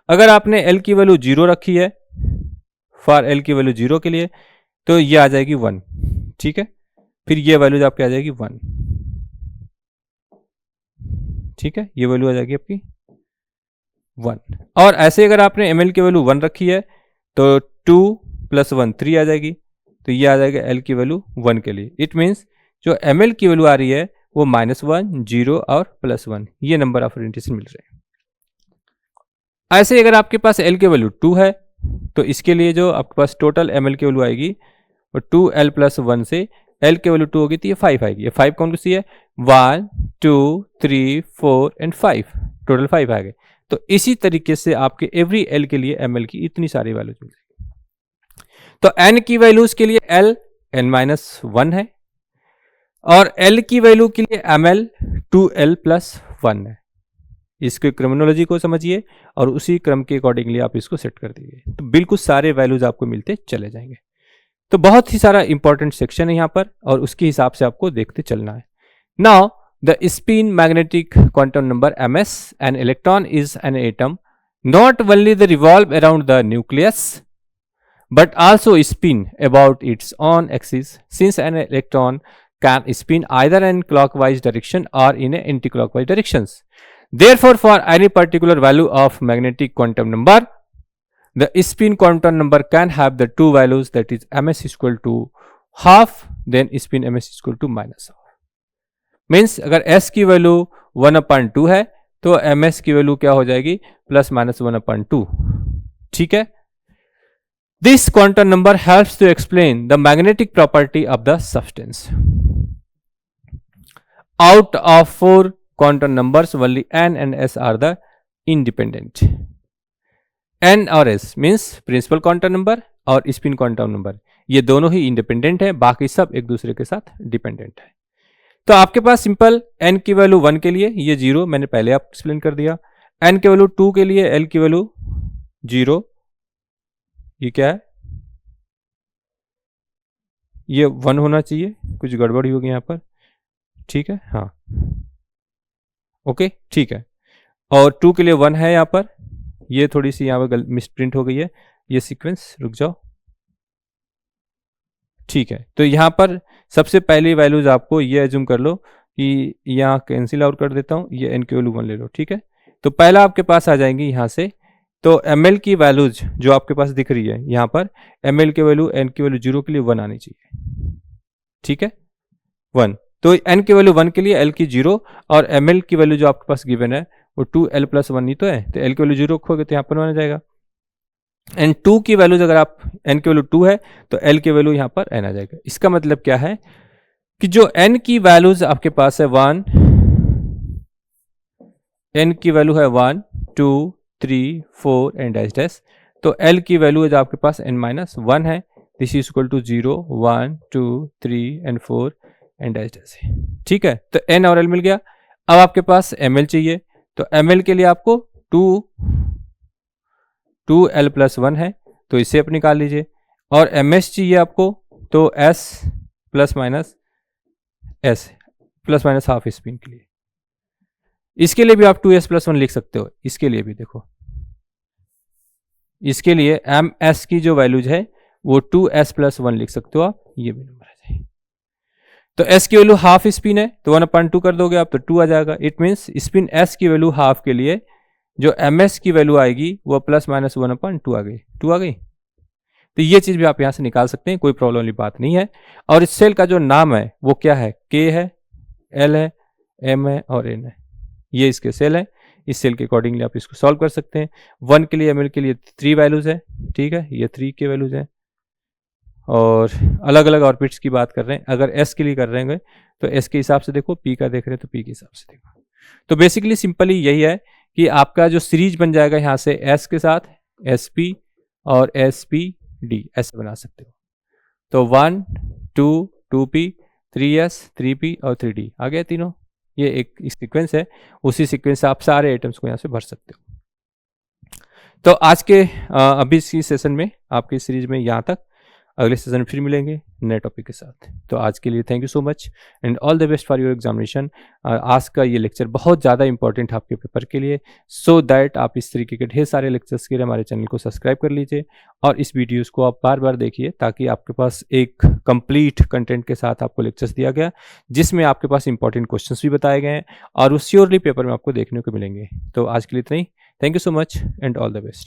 [SPEAKER 1] अगर आपने l की वैल्यू 0 रखी है, फॉर l की वैल्यू 0 के लिए, तो ये आ जाएगी 1। ठीक है, फिर ये वैल्यूज आपकी आ जाएगी 1। ठीक है, ये वैल्यू आ जाएगी आपकी 1। और ऐसे अगर आपने ml की वैल्यू 1 रखी है तो 2 + 1 3 आ जाएगी, तो ये आ जाएगा l की वैल्यू 1 के लिए। इट मीन्स जो ml की वैल्यू आ रही है वो -1, 0 और +1, ये नंबर ऑफ ओरिएंटेशन मिल रहे हैं। ऐसे अगर आपके पास l की वैल्यू 2 है तो इसके लिए जो आपके पास टोटल ml की वैल्यू आएगी वो 2l + 1 से l की वैल्यू 2 होगी तो ये 5 आएगी। ये 5 कौन सी है, 1, 2, 3, 4 एंड 5, टोटल 5 आ गए। तो इसी तरीके से आपके एवरी l के लिए ml की इतनी सारी वैल्यूज मिल जाएगी। तो n की वैल्यूज के लिए l n-1 है और l की वैल्यू के लिए ml 2l + 1 है। इसके क्रमिनोलॉजी को समझिए और उसी क्रम के अकॉर्डिंगली आप इसको सेट कर दीजिए, तो बिल्कुल सारे वैल्यूज आपको मिलते चले जाएंगे। तो बहुत ही सारा इंपॉर्टेंट सेक्शन है यहाँ पर और उसके हिसाब से आपको देखते चलना है। Now the spin magnetic quantum number ms, an electron is an atom not only the revolve around the nucleus but also spin about its own axis, since an electron can spin either in clockwise direction or in a anti-clockwise directions. Therefore, for any particular value of magnetic quantum number, the spin quantum number can have the two values, that is ms equal to half, then spin ms equal to -half. Means अगर s की value 1/2 है तो ms की value क्या हो जाएगी, ±1/2। ठीक है, this quantum number helps to explain the magnetic property of the substance. Out of 4 quantum numbers, only n and s are the independent. n और s means principal quantum number और spin quantum number, ये दोनों ही independent है, बाकी सब एक दूसरे के साथ डिपेंडेंट है। तो आपके पास सिंपल n की वैल्यू 1 के लिए ये 0, मैंने पहले आप एक्सप्लेन कर दिया। n की वैल्यू 2 के लिए l की वैल्यू 0, ये क्या है, ये 1 होना चाहिए, कुछ गड़बड़ होगी यहाँ पर। ठीक है, हाँ ओके ठीक है, और 2 के लिए 1 है यहाँ पर, ये थोड़ी सी यहाँ पर मिसप्रिंट हो गई है, ये सीक्वेंस रुक जाओ। ठीक है, तो यहाँ पर सबसे पहली वैल्यूज आपको ये एज्यूम कर लो कि यहाँ कैंसिल आउट कर देता हूँ, ये n की वैल्यू 1 ले लो। ठीक है, तो पहला आपके पास आ जाएंगी यहाँ से तो एम एल की वैल्यूज जो आपके पास दिख रही है यहाँ पर, एम एल की वैल्यू, एन की वैल्यू 0 के लिए 1 आनी चाहिए, ठीक है 1। तो एन की वैल्यू 1 के लिए एल की 0 और एम एल की वैल्यू जो आपके पास गिवन है वो 2l+1 ही तो है, तो एल की वैल्यू 0 रखोगे तो यहाँ पर 1 आ जाएगा। एन 2 की वैल्यूज अगर आप, एन की वैल्यू 2 है तो एल की वैल्यू यहाँ पर n आ जाएगा। इसका मतलब क्या है कि जो n की वैल्यूज आपके पास है 1, n की वैल्यू है 1 2 3 4 एंड डैश डैश, तो l की वैल्यू जो आपके पास n-1 है, this is equal to 0 1 2 3 and 4 and dash dash, ठीक है। तो n और l मिल गया। अब आपके पास ml चाहिए, तो ml के लिए आपको 2l+1 है, तो इसे आप निकाल लीजिए। और ms चाहिए आपको, तो s plus minus half spin के लिए, इसके लिए भी आप 2s+1 लिख सकते हो। इसके लिए भी देखो, इसके लिए ms की जो वैल्यूज है वो 2s+1 लिख सकते हो आप, ये भी नंबर आ जाए। तो s की वैल्यू हाफ स्पिन है तो 1/2 कर दोगे आप तो 2 आ जाएगा। इट मीन्स स्पिन s की वैल्यू हाफ के लिए जो ms की वैल्यू आएगी वो +-1/2 आ गई, 2 आ गई। तो ये चीज भी आप यहां से निकाल सकते हैं, कोई प्रॉब्लम वाली बात नहीं है। और इस सेल का जो नाम है वो क्या है, k है, l है, m है और n है, ये इसके सेल है। इस सेल के अकॉर्डिंगली आप इसको सॉल्व कर सकते हैं। 1 के लिए, ml के लिए 3 वैल्यूज है, ठीक है, ये 3 के वैल्यूज है। और अलग अलग ऑर्बिट्स की बात कर रहे हैं, अगर s के लिए कर रहे हैं तो s के हिसाब से देखो, p का देख रहे हैं तो p के हिसाब से देखो। तो बेसिकली सिंपली यही है कि आपका जो सीरीज बन जाएगा यहाँ से s के साथ sp और spd ऐसे बना सकते हो। तो 1 2 2p 3s 3p और 3d आ गया तीनों, ये एक सीक्वेंस है। उसी सीक्वेंस से आप सारे आइटम्स को यहाँ से भर सकते हो। तो आज के अभी इसी सेशन में, आपकी सीरीज में यहाँ तक, अगले सेशन में फिर मिलेंगे नए टॉपिक के साथ। तो आज के लिए thank you so much and all the best for your examination. आज का ये लेक्चर बहुत ज़्यादा इंपॉर्टेंट है आपके पेपर के लिए, सो दैट आप इस तरीके के ढेर सारे लेक्चर्स के लिए हमारे चैनल को सब्सक्राइब कर लीजिए और इस वीडियोस को आप बार बार देखिए, ताकि आपके पास एक कंप्लीट कंटेंट के साथ आपको लेक्चर्स दिया गया जिसमें आपके पास इंपॉर्टेंट क्वेश्चन भी बताए गए हैं और वो श्योरली पेपर में आपको देखने को मिलेंगे। तो आज के लिए इतना ही, thank you so much and all the best.